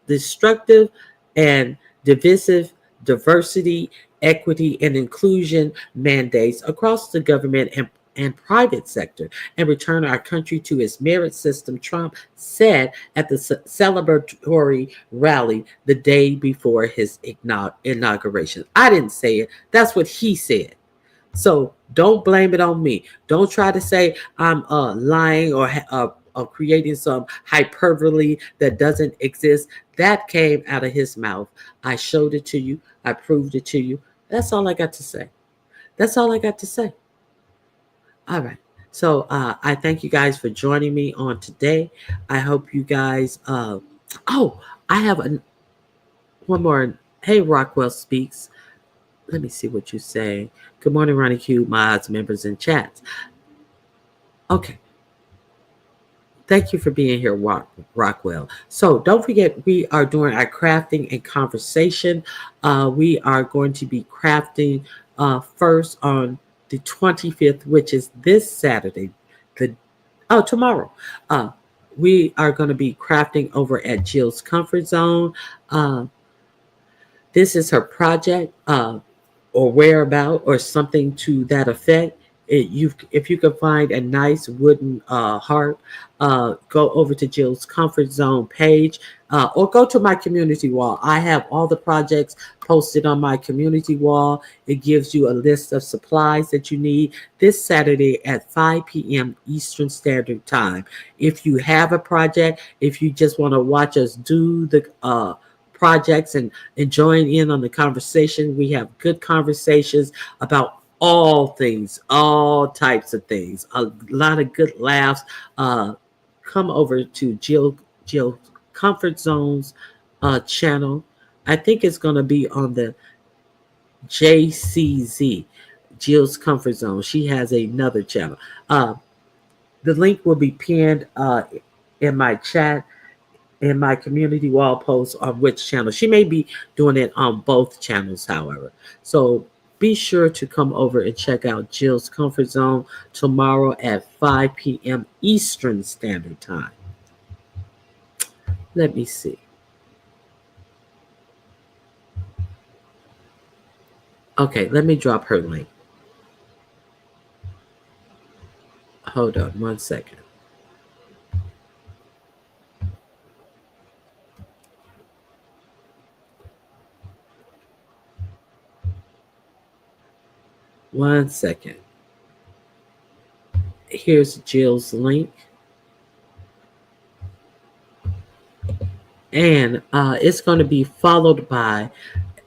destructive and divisive diversity, equity, and inclusion mandates across the government and private sector, and return our country to its merit system, Trump said at the celebratory rally the day before his inauguration. I didn't say it. That's what he said. So don't blame it on me. Don't try to say I'm lying or creating some hyperbole that doesn't exist. That came out of his mouth. I showed it to you. I proved it to you. That's all I got to say. That's all I got to say. All right. So I thank you guys for joining me on today. I hope you guys. I have one more. Hey, Rockwell Speaks. Let me see what you say. Good morning, Ronnie Q, mods, members, and chats. Okay. Thank you for being here, Rockwell. So don't forget, we are doing our crafting and conversation. We are going to be crafting first on the 25th, which is this Saturday. Tomorrow. We are going to be crafting over at Jill's Comfort Zone. This is her project, or whereabout, or something to that effect. If you can find a nice wooden heart, go over to Jill's Comfort Zone page, or go to my community wall. I have all the projects posted on my community wall. It gives you a list of supplies that you need this Saturday at 5 p.m. Eastern Standard Time. If you have a project, if you just want to watch us do the projects and join in on the conversation, we have good conversations about all things, all types of things, a lot of good laughs. Come over to Jill Comfort Zone's channel. I think it's going to be on the JCZ, Jill's Comfort Zone. She has another channel. The link will be pinned in my chat, in my community wall post on which channel. She may be doing it on both channels, however. So be sure to come over and check out Jill's Comfort Zone tomorrow at 5 p.m. Eastern Standard Time. Let me see. Okay, let me drop her link. Hold on 1 second. One second. Here's Jill's link. And it's going to be followed by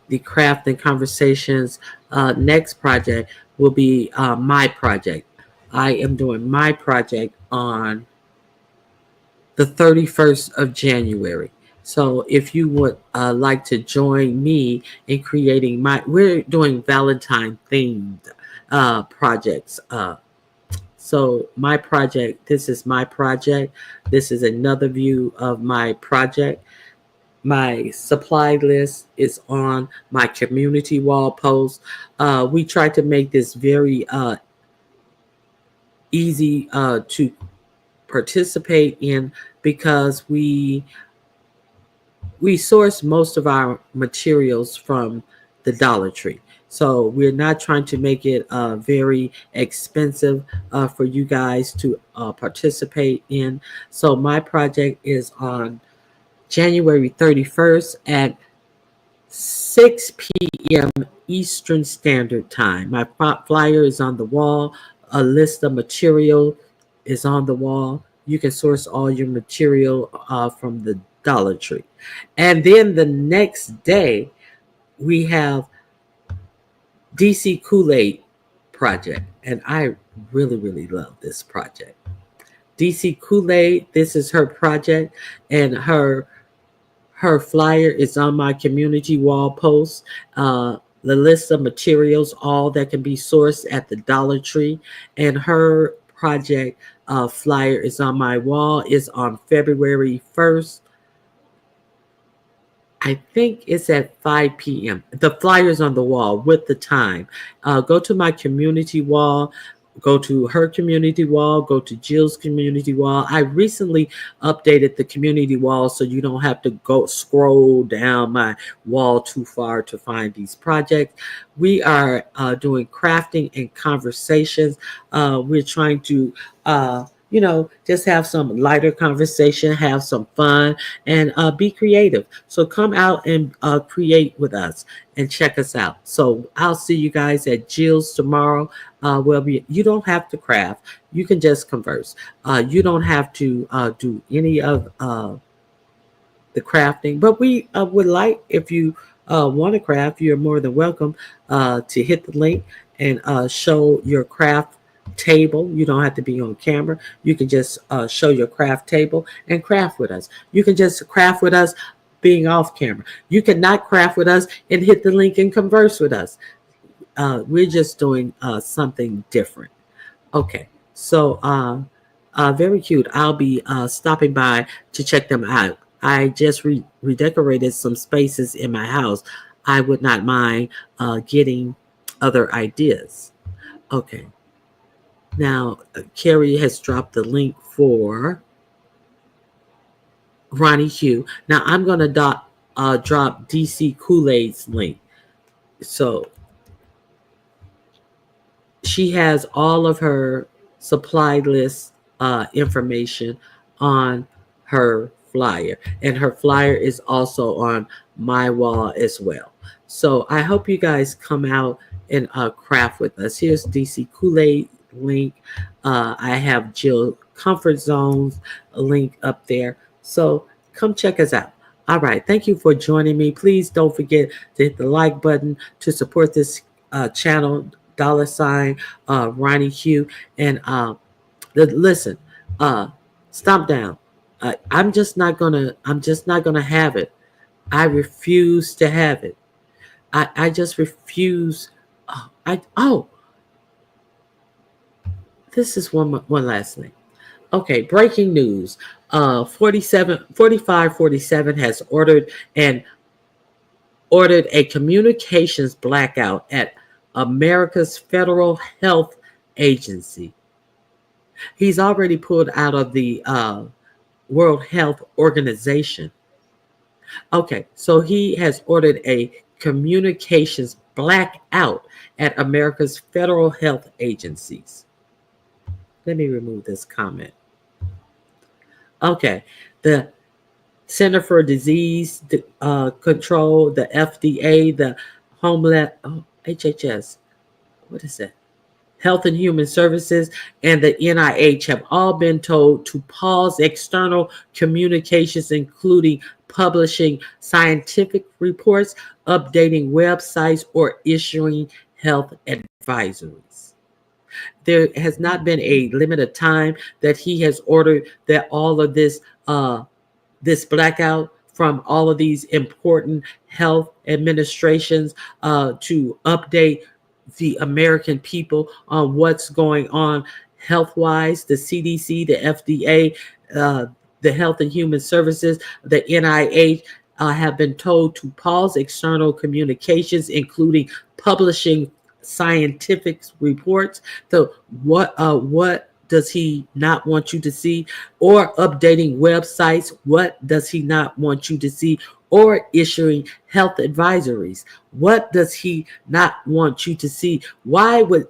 the Craft and Conversations. Next project will be my project. I am doing my project on the 31st of January. So if you would like to join me in creating we're doing Valentine themed projects. So my project, this is my project. This is another view of my project. My supply list is on my community wall post. We try to make this very easy to participate in because we source most of our materials from the Dollar Tree. So we're not trying to make it very expensive for you guys to participate in. So my project is on January 31st at 6 p.m. Eastern Standard Time. My flyer is on the wall. A list of material is on the wall. You can source all your material from the Dollar Tree. And then the next day, we have DC Kool-Aid project. And I really, really love this project. DC Kool-Aid, this is her project, and her flyer is on my community wall post. The list of materials, all that can be sourced at the Dollar Tree, and her project flyer is on my wall. Is on February 1st. I think it's at 5 p.m. The flyer's on the wall with the time. Go to my community wall. Go to her community wall, go to Jill's community wall. I recently updated the community wall so you don't have to go scroll down my wall too far to find these projects. We are doing crafting and conversations. We're trying to just have some lighter conversation, have some fun, and be creative. So come out and create with us and check us out. So I'll see you guys at Jill's tomorrow. You don't have to craft. You can just converse. You don't have to do any of the crafting, but we would like, if you want to craft, you're more than welcome to hit the link and show your craft table. You don't have to be on camera. You can just show your craft table and craft with us. You can just craft with us being off camera. You cannot craft with us and hit the link and converse with us. We're just doing something different. Okay, so very cute. I'll be stopping by to check them out. I just redecorated some spaces in my house. I would not mind getting other ideas. Okay. Now, Carrie has dropped the link for Ronnie Hugh. Now, I'm going to drop DC Kool-Aid's link. So, she has all of her supply list information on her flyer. And her flyer is also on my wall as well. So, I hope you guys come out and craft with us. Here's DC Kool-Aid link. I have Jill Comfort Zones link up there. So come check us out. All right. Thank you for joining me. Please don't forget to hit the like button to support this channel, $ Ronnie Hugh. And listen, stomp down. I'm just not gonna have it. I refuse to have it. I just refuse. This is one last thing. Okay, breaking news. 4547 has ordered a communications blackout at America's Federal Health Agency. He's already pulled out of the World Health Organization. Okay, so he has ordered a communications blackout at America's federal health agencies. Let me remove this comment. Okay, the Center for Disease Control, the FDA, the Homeland, HHS, what is that? Health and Human Services, and the NIH have all been told to pause external communications, including publishing scientific reports, updating websites, or issuing health advisories. There has not been a limit of time that he has ordered that all of this blackout from all of these important health administrations to update the American people on what's going on health-wise. The CDC, the FDA, the Health and Human Services, the NIH have been told to pause external communications, including publishing scientific reports. So what does he not want you to see? Or updating websites, what does he not want you to see? Or issuing health advisories, what does he not want you to see? Why would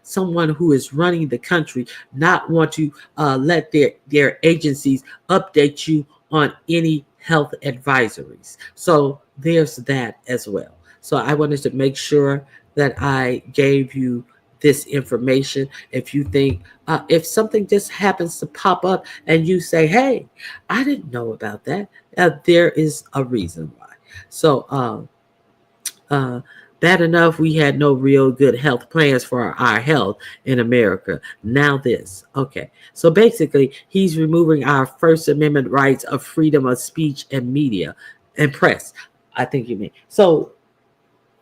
someone who is running the country not want to let their agencies update you on any health advisories? So there's that as well. So I wanted to make sure that I gave you this information. If you think, if something just happens to pop up and you say, hey, I didn't know about that, there is a reason why. So bad enough we had no real good health plans for our health in America. Now this. Okay. So basically, he's removing our First Amendment rights of freedom of speech and media and press, I think you mean. So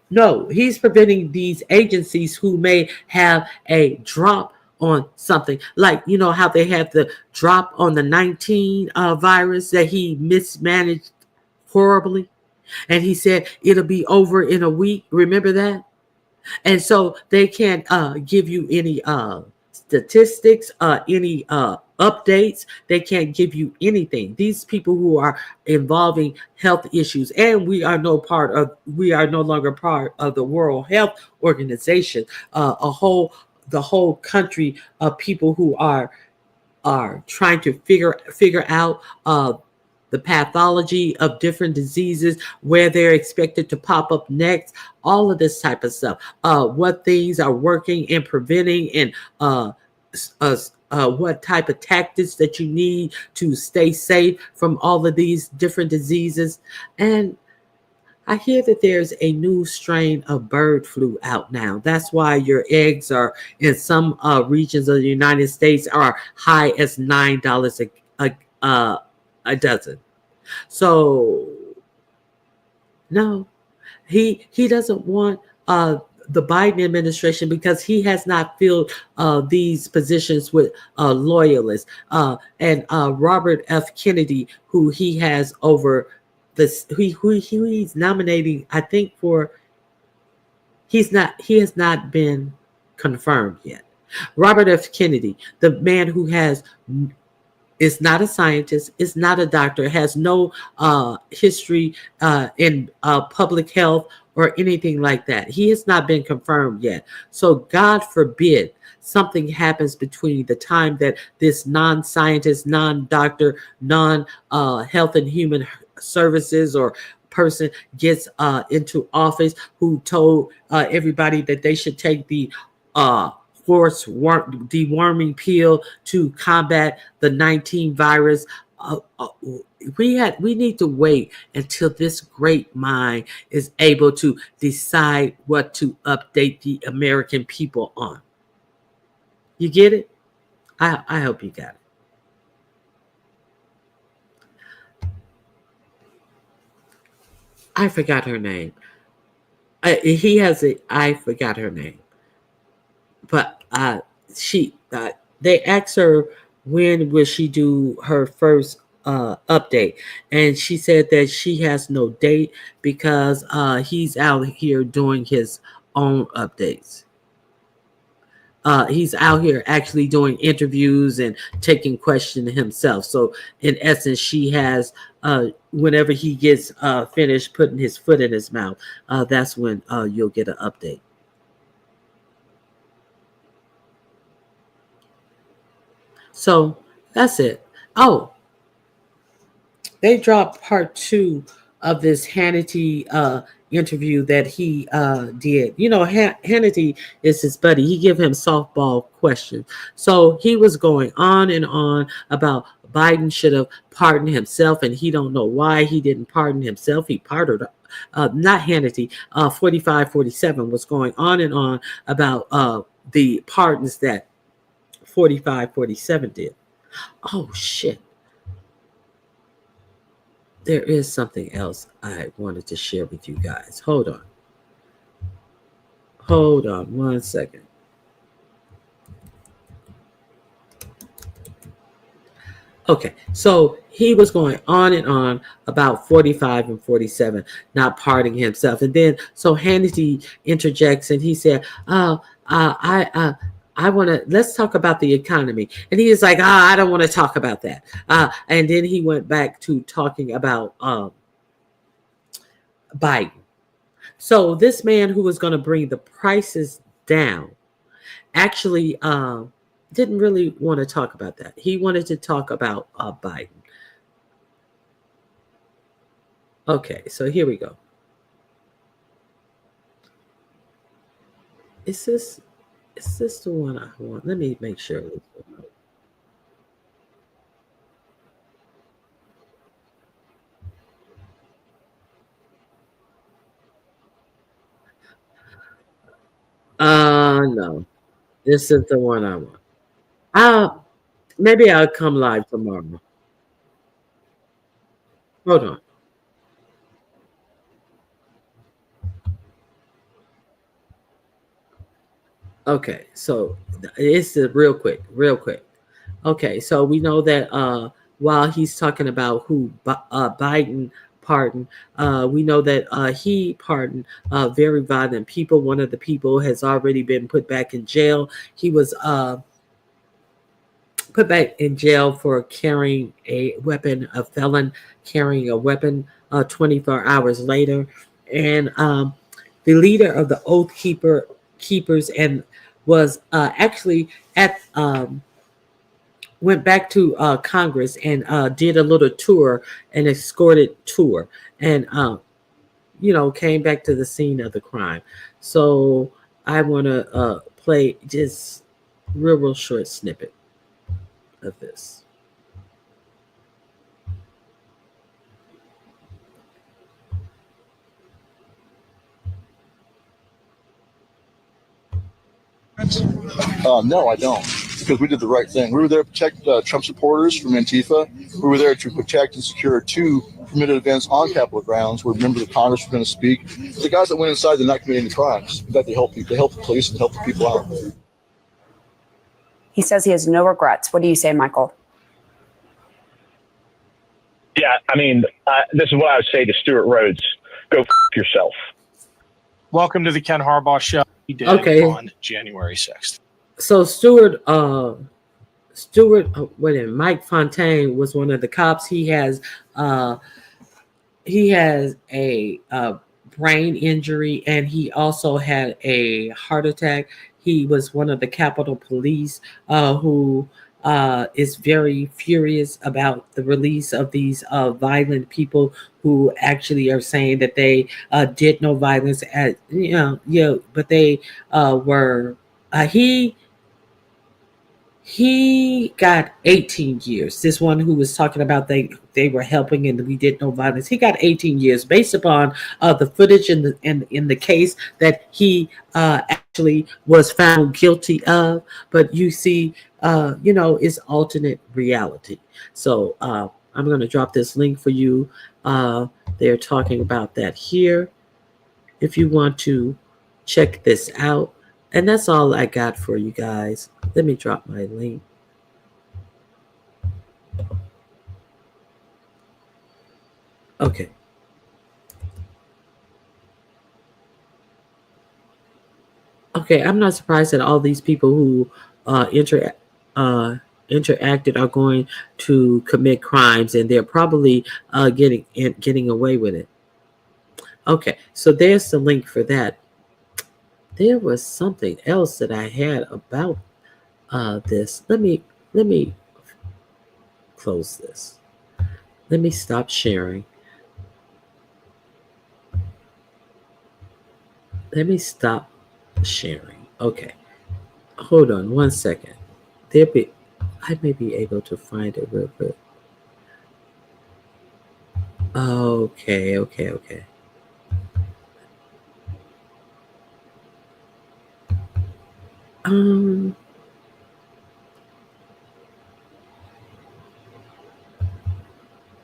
no, he's preventing these agencies who may have a drop on something, like, you know, how they had the drop on the 19 virus that he mismanaged horribly. And he said it'll be over in a week. Remember that? And so they can't give you any statistics, any updates. They can't give you anything. These people who are involving health issues, and we are no longer part of the World Health Organization. The whole country of people who are trying to figure out the pathology of different diseases, where they're expected to pop up next, all of this type of stuff, what things are working in preventing, and what type of tactics that you need to stay safe from all of these different diseases. And I hear that there's a new strain of bird flu out now. That's why your eggs are in some regions of the United States are high as $9 a dozen. So no, he doesn't want the Biden administration, because he has not filled these positions with loyalists. And Robert F. Kennedy, who he has over this, who he's nominating, I think he has not been confirmed yet. Robert F. Kennedy, the man who is not a scientist, is not a doctor, has no history in public health or anything like that. He has not been confirmed yet. So God forbid something happens between the time that this non-scientist, non-doctor, non-health and human services or person gets into office, who told everybody that they should take the horse deworming pill to combat the 19 virus. We need to wait until this great mind is able to decide what to update the American people on. You get it? I hope you got it. I forgot her name. I forgot her name. But they asked her when will she do her first update? And she said that she has no date because he's out here doing his own updates. He's out here actually doing interviews and taking questions himself. So in essence, she has whenever he gets finished putting his foot in his mouth, that's when you'll get an update. So that's it. Oh, they dropped part 2 of this Hannity interview that he did. You know, Hannity is his buddy. He give him softball questions. So he was going on and on about Biden should have pardoned himself, and he don't know why he didn't pardon himself. He pardoned not Hannity. 4547 was going on and on about the pardons that 4547 did. Oh shit. There is something else I wanted to share with you guys. Hold on. Hold on 1 second. Okay, so he was going on and on about 45 and 47 not pardoning himself. And then so Hannity interjects and he said, I want to, let's talk about the economy. And he is like, I don't want to talk about that. And then he went back to talking about Biden. So this man who was going to bring the prices down actually didn't really want to talk about that. He wanted to talk about Biden. Okay, so here we go. Is this the one I want? Let me make sure. No. This is the one I want. Maybe I'll come live tomorrow. Hold on. Okay, so it's real quick. Okay, so we know that while he's talking about who Biden pardoned, we know that he pardoned very violent people. One of the people has already been put back in jail. He was put back in jail for carrying a weapon, a felon carrying a weapon 24 hours later. And the leader of the Oath Keepers and was actually at went back to Congress and did a little tour, an escorted tour, and came back to the scene of the crime. So I want to play just real short snippet of this. No, I don't, because we did the right thing. We were there to protect Trump supporters from Antifa. We were there to protect and secure 2 permitted events on Capitol grounds where members of Congress were going to speak. The guys that went inside did not commit any crimes. That they help people. They help the police and help the people out. He says he has no regrets. What do you say, Michael? Yeah, I mean, this is what I would say to Stuart Rhodes. Go f*** yourself. Welcome to the Ken Harbaugh Show. He did on January 6th. So Mike Fontaine was one of the cops. He has a brain injury, and he also had a heart attack. He was one of the Capitol Police who is very furious about the release of these violent people who actually are saying that they did no violence but they were he got 18 years. This one who was talking about they were helping and we did no violence. He got 18 years based upon the footage in the case that he actually was found guilty of. But you see, it's alternate reality. So I'm going to drop this link for you. They're talking about that here. If you want to check this out. And that's all I got for you guys. Let me drop my link. Okay. Okay, I'm not surprised that all these people who interacted are going to commit crimes, and they're probably getting away with it. Okay, so there's the link for that. There was something else that I had about this. Let me close this. Let me stop sharing. Let me stop sharing. Okay. Hold on one second. I may be able to find it real quick. Okay.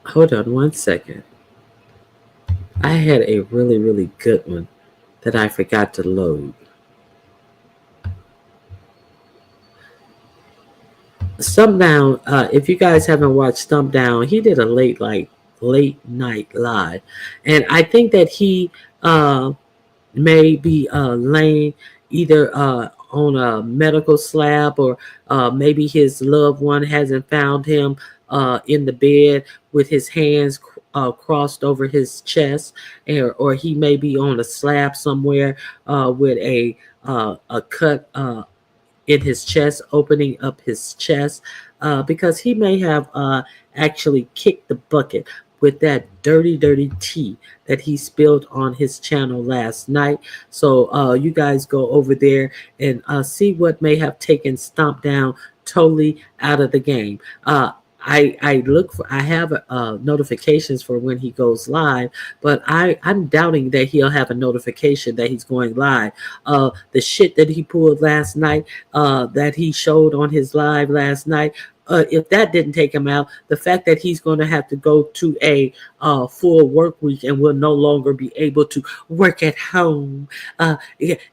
Hold on one second. I had a really, really good one that I forgot to load. Stump Down, if you guys haven't watched Stump Down, he did a late night live. And I think that he may be laying either on a medical slab, or maybe his loved one hasn't found him in the bed with his hands crossed over his chest, or he may be on a slab somewhere with a cut in his chest, opening up his chest, because he may have actually kicked the bucket with that dirty tea that he spilled on his channel last night. So you guys go over there and see what may have taken Stomp Down totally out of the game. I have notifications for when he goes live, but I'm doubting that he'll have a notification that he's going live. The shit that he pulled last night, that he showed on his live last night, if that didn't take him out, the fact that he's going to have to go to a full work week and will no longer be able to work at home,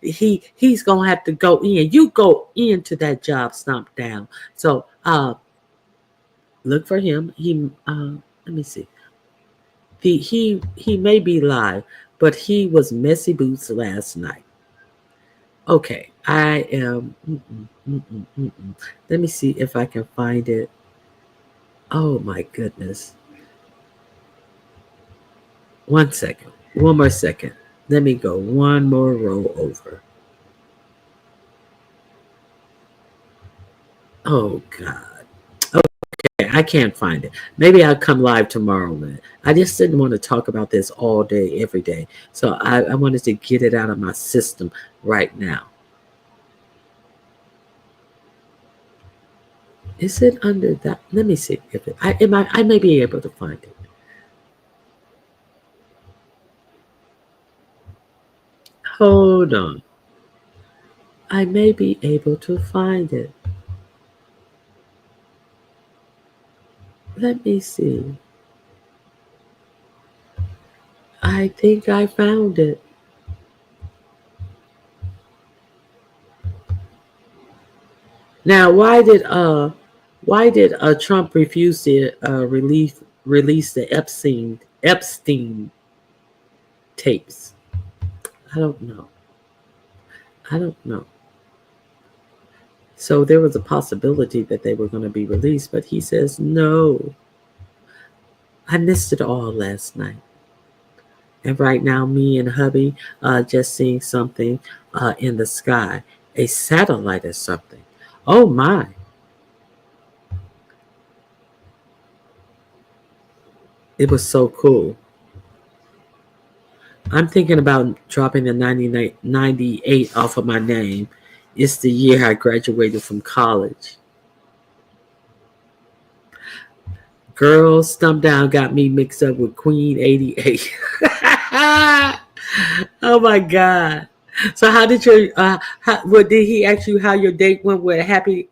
he's going to have to go in. You go into that job, Stomp Down. So look for him. Let me see. He may be live, but he was Messy Boots last night. Okay, I am. Let me see if I can find it. Oh my goodness. One second. One more second. Let me go one more row over. Oh God. Okay, I can't find it. Maybe I'll come live tomorrow, man. I just didn't want to talk about this all day, every day. So I wanted to get it out of my system right now. Is it under that? Let me see if I may be able to find it. Hold on. I may be able to find it. Let me see. I think I found it. Now, why did Trump refuse to release the Epstein tapes? I don't know. So there was a possibility that they were going to be released, but he says no. I missed it all last night. And right now, me and hubby just seeing something in the sky, a satellite or something. Oh my. It was so cool. I'm thinking about dropping the 98 off of my name. It's the year I graduated from college. Girl, Stump Down got me mixed up with Queen 88. Oh my God. So how did your what did he ask you how your date went with happy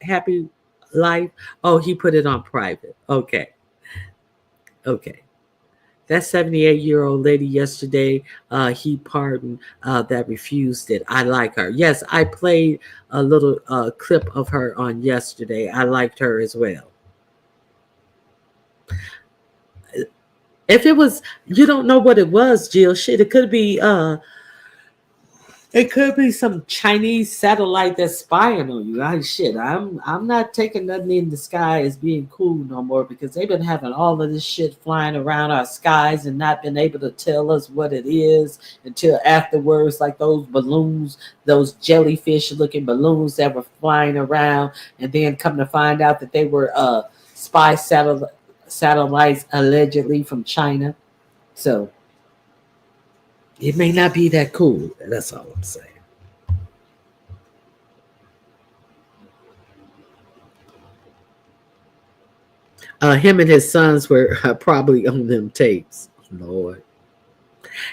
life? Oh, he put it on private. Okay. That 78-year-old lady yesterday, he pardoned that refused it. I like her. Yes, I played a little clip of her on yesterday. I liked her as well. If it was, you don't know what it was, Jill. Shit, it could be some Chinese satellite that's spying on you. I'm not taking nothing in the sky as being cool no more, because they've been having all of this shit flying around our skies and not been able to tell us what it is until afterwards, like those balloons, those jellyfish looking balloons that were flying around, and then come to find out that they were spy satellites allegedly from China. So it may not be that cool. That's all I'm saying. Him and his sons were probably on them tapes. Lord.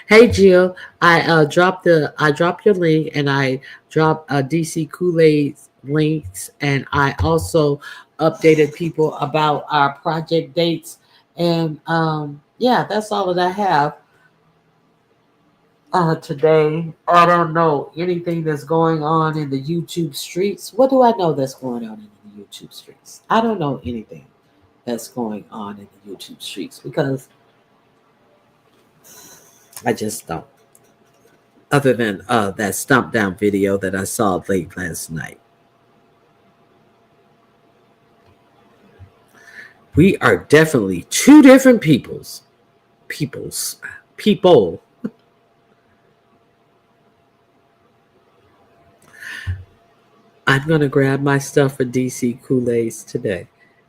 Hey Jill, I dropped your link, and I dropped DC Kool-Aid's links, and I also updated people about our project dates. And yeah, that's all that I have today. I don't know anything that's going on in the YouTube streets. What do I know that's going on in the YouTube streets? I don't know anything that's going on in the YouTube streets, because I just don't. Other than that stomp down video that I saw late last night. We are definitely two different people. I'm going to grab my stuff for DC Kool-Aid's today.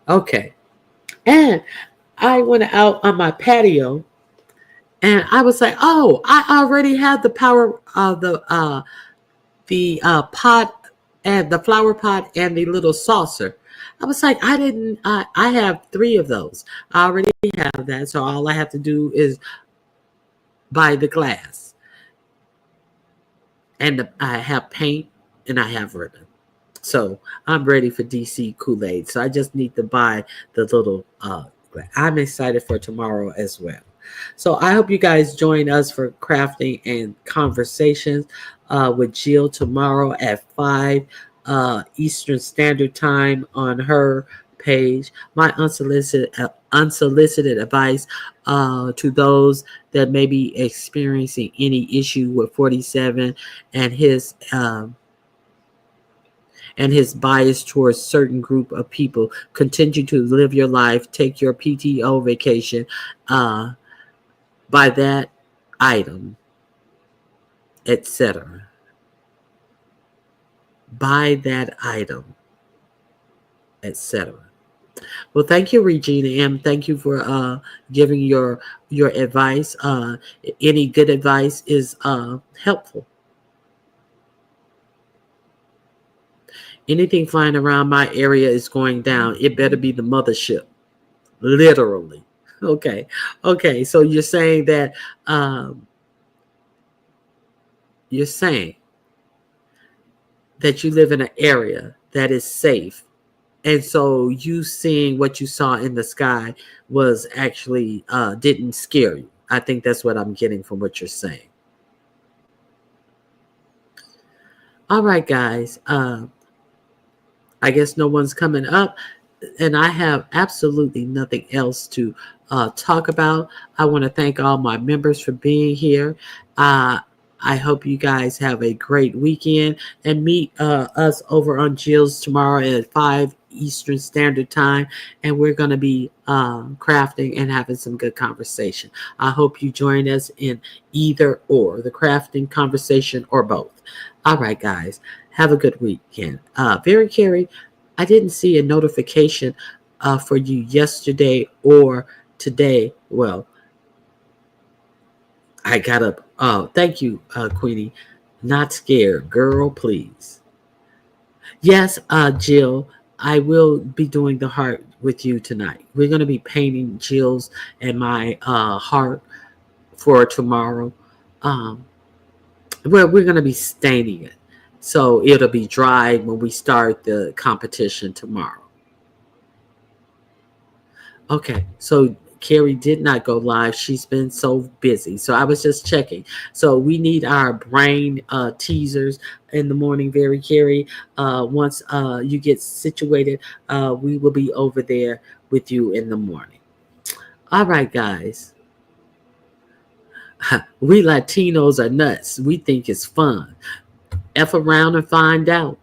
Okay. And I went out on my patio, and I was like, oh, I already have the power of the pot, and the flower pot, and the little saucer. I was like, I have 3 of those. I already have that. So all I have to do is buy the glass. And I have paint, and I have ribbon. So I'm ready for DC Kool-Aid. So I just need to buy the little I'm excited for tomorrow as well. So I hope you guys join us for crafting and conversations with Jill tomorrow at 5 Eastern Standard Time on her page. My unsolicited advice to those that may be experiencing any issue with 47 and his bias towards certain group of people. Continue to live your life. Take your PTO vacation. Buy that item, etc. Buy that item, etc. Well, thank you, Regina M. Thank you for giving your advice. Any good advice is helpful. Anything flying around my area is going down. It better be the mothership. Literally. Okay. So you're saying that you live in an area that is safe. And so you seeing what you saw in the sky was actually didn't scare you. I think that's what I'm getting from what you're saying. All right, guys. I guess no one's coming up, and I have absolutely nothing else to talk about. I want to thank all my members for being here. I hope you guys have a great weekend, and meet us over on Jill's tomorrow at 5 Eastern Standard Time, and we're going to be crafting and having some good conversation. I hope you join us in either or, the crafting, conversation, or both. All right, guys. Have a good weekend. Very Carrie, I didn't see a notification for you yesterday or today. Well, I got up. Oh, thank you, Queenie. Not scared, girl, please. Yes, Jill, I will be doing the heart with you tonight. We're going to be painting Jill's and my heart for tomorrow. Well, we're going to be staining it. So it'll be dry when we start the competition tomorrow. Okay, so Carrie did not go live. She's been so busy. So I was just checking. So we need our brain teasers in the morning, very Carrie. Once you get situated, we will be over there with you in the morning. All right, guys. We Latinos are nuts. We think it's fun. F around and find out.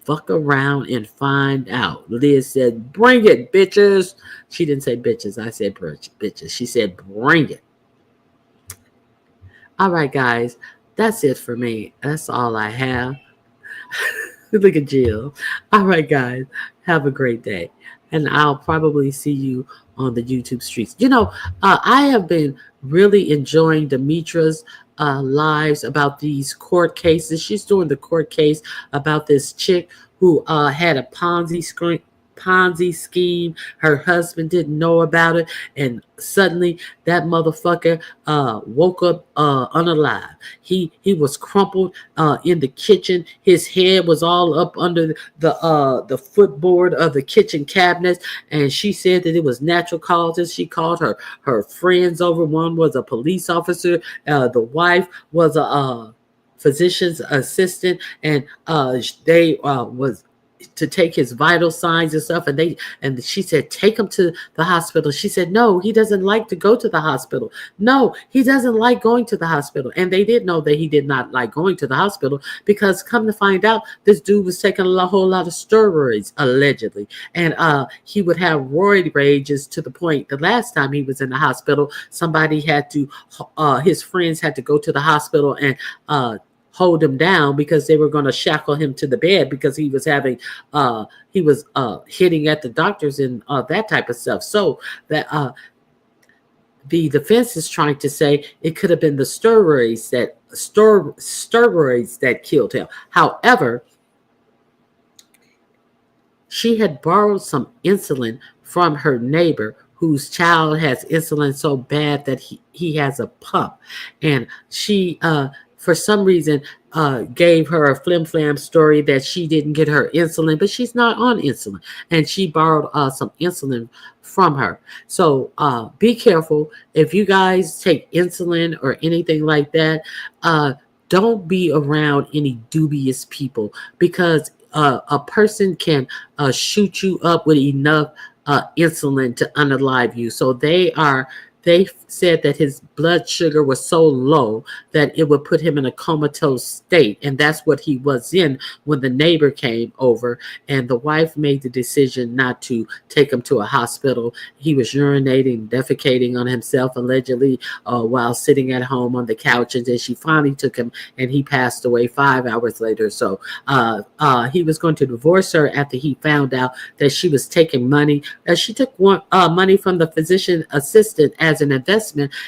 Fuck around and find out. Liz said, bring it, bitches. She didn't say bitches. I said bitches. She said, bring it. All right, guys. That's it for me. That's all I have. Look at Jill. All right, guys. Have a great day. And I'll probably see you on the YouTube streets. You know, I have been really enjoying Demetra's lives about these court cases. She's doing the court case about this chick who had a Ponzi scheme. Her husband didn't know about it, and suddenly that motherfucker woke up unalive. He was crumpled in the kitchen. His head was all up under the footboard of the kitchen cabinets, and she said that it was natural causes. She called her friends over. One was a police officer. The wife was a physician's assistant, and they was to take his vital signs and stuff, and she said, take him to the hospital. She said, no, he doesn't like to go to the hospital. No, he doesn't like going to the hospital. And they did know that he did not like going to the hospital, because come to find out, this dude was taking a whole lot of steroids, allegedly, and he would have roid rages to the point the last time he was in the hospital, somebody had to his friends had to go to the hospital and hold him down, because they were going to shackle him to the bed, because he was having hitting at the doctors and that type of stuff. So that the defense is trying to say it could have been the steroids that killed him. However, she had borrowed some insulin from her neighbor, whose child has insulin so bad that he has a pump, and she for some reason gave her a flim-flam story that she didn't get her insulin, but she's not on insulin, and she borrowed some insulin from her. So be careful. If you guys take insulin or anything like that, don't be around any dubious people, because a person can shoot you up with enough insulin to unalive you. So they said that his blood sugar was so low that it would put him in a comatose state. And that's what he was in when the neighbor came over, and the wife made the decision not to take him to a hospital. He was urinating, defecating on himself, allegedly, while sitting at home on the couch. And then she finally took him, and he passed away 5 hours later. So he was going to divorce her after he found out that she was taking money. She took money from the physician assistant as an investment,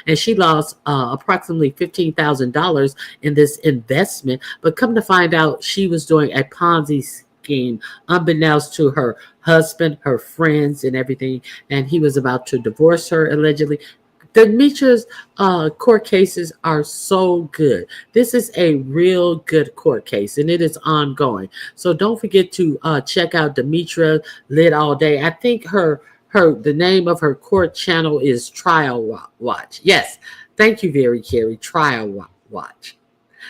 and she lost approximately $15,000 in this investment. But come to find out, she was doing a Ponzi scheme unbeknownst to her husband, her friends, and everything, and he was about to divorce her, allegedly. Demetra's court cases are so good. This is a real good court case, and it is ongoing. So don't forget to check out Demetra Lit All Day. I think the name of her court channel is Trial Watch. Yes, thank you, Very Carey. Trial Watch.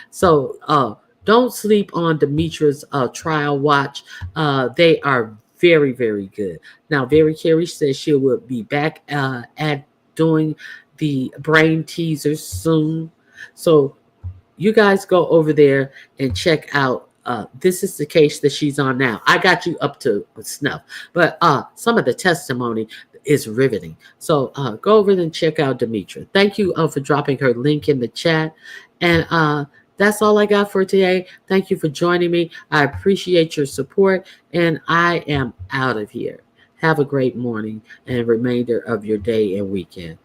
So don't sleep on Demetra's Trial Watch. They are very, very good. Now, Very Carey says she will be back at doing the brain teasers soon. So you guys go over there and check out. This is the case that she's on now. I got you up to snuff, but some of the testimony is riveting. So go over and check out Demetra. Thank you for dropping her link in the chat. And that's all I got for today. Thank you for joining me. I appreciate your support, and I am out of here. Have a great morning and remainder of your day and weekend.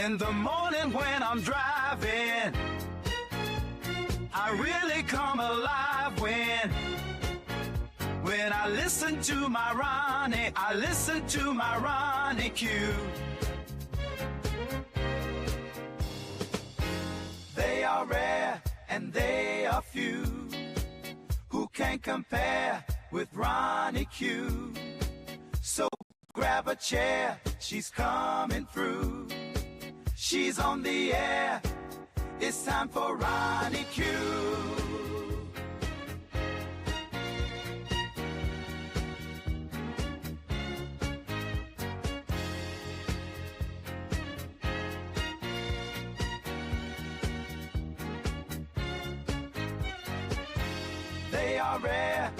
In the morning when I'm driving, I really come alive when I listen to my Ronnie, I listen to my Ronnie Q. They are rare and they are few who can compare with Ronnie Q. So grab a chair, she's coming through. She's on the air, it's time for Ronnie Q. They are rare.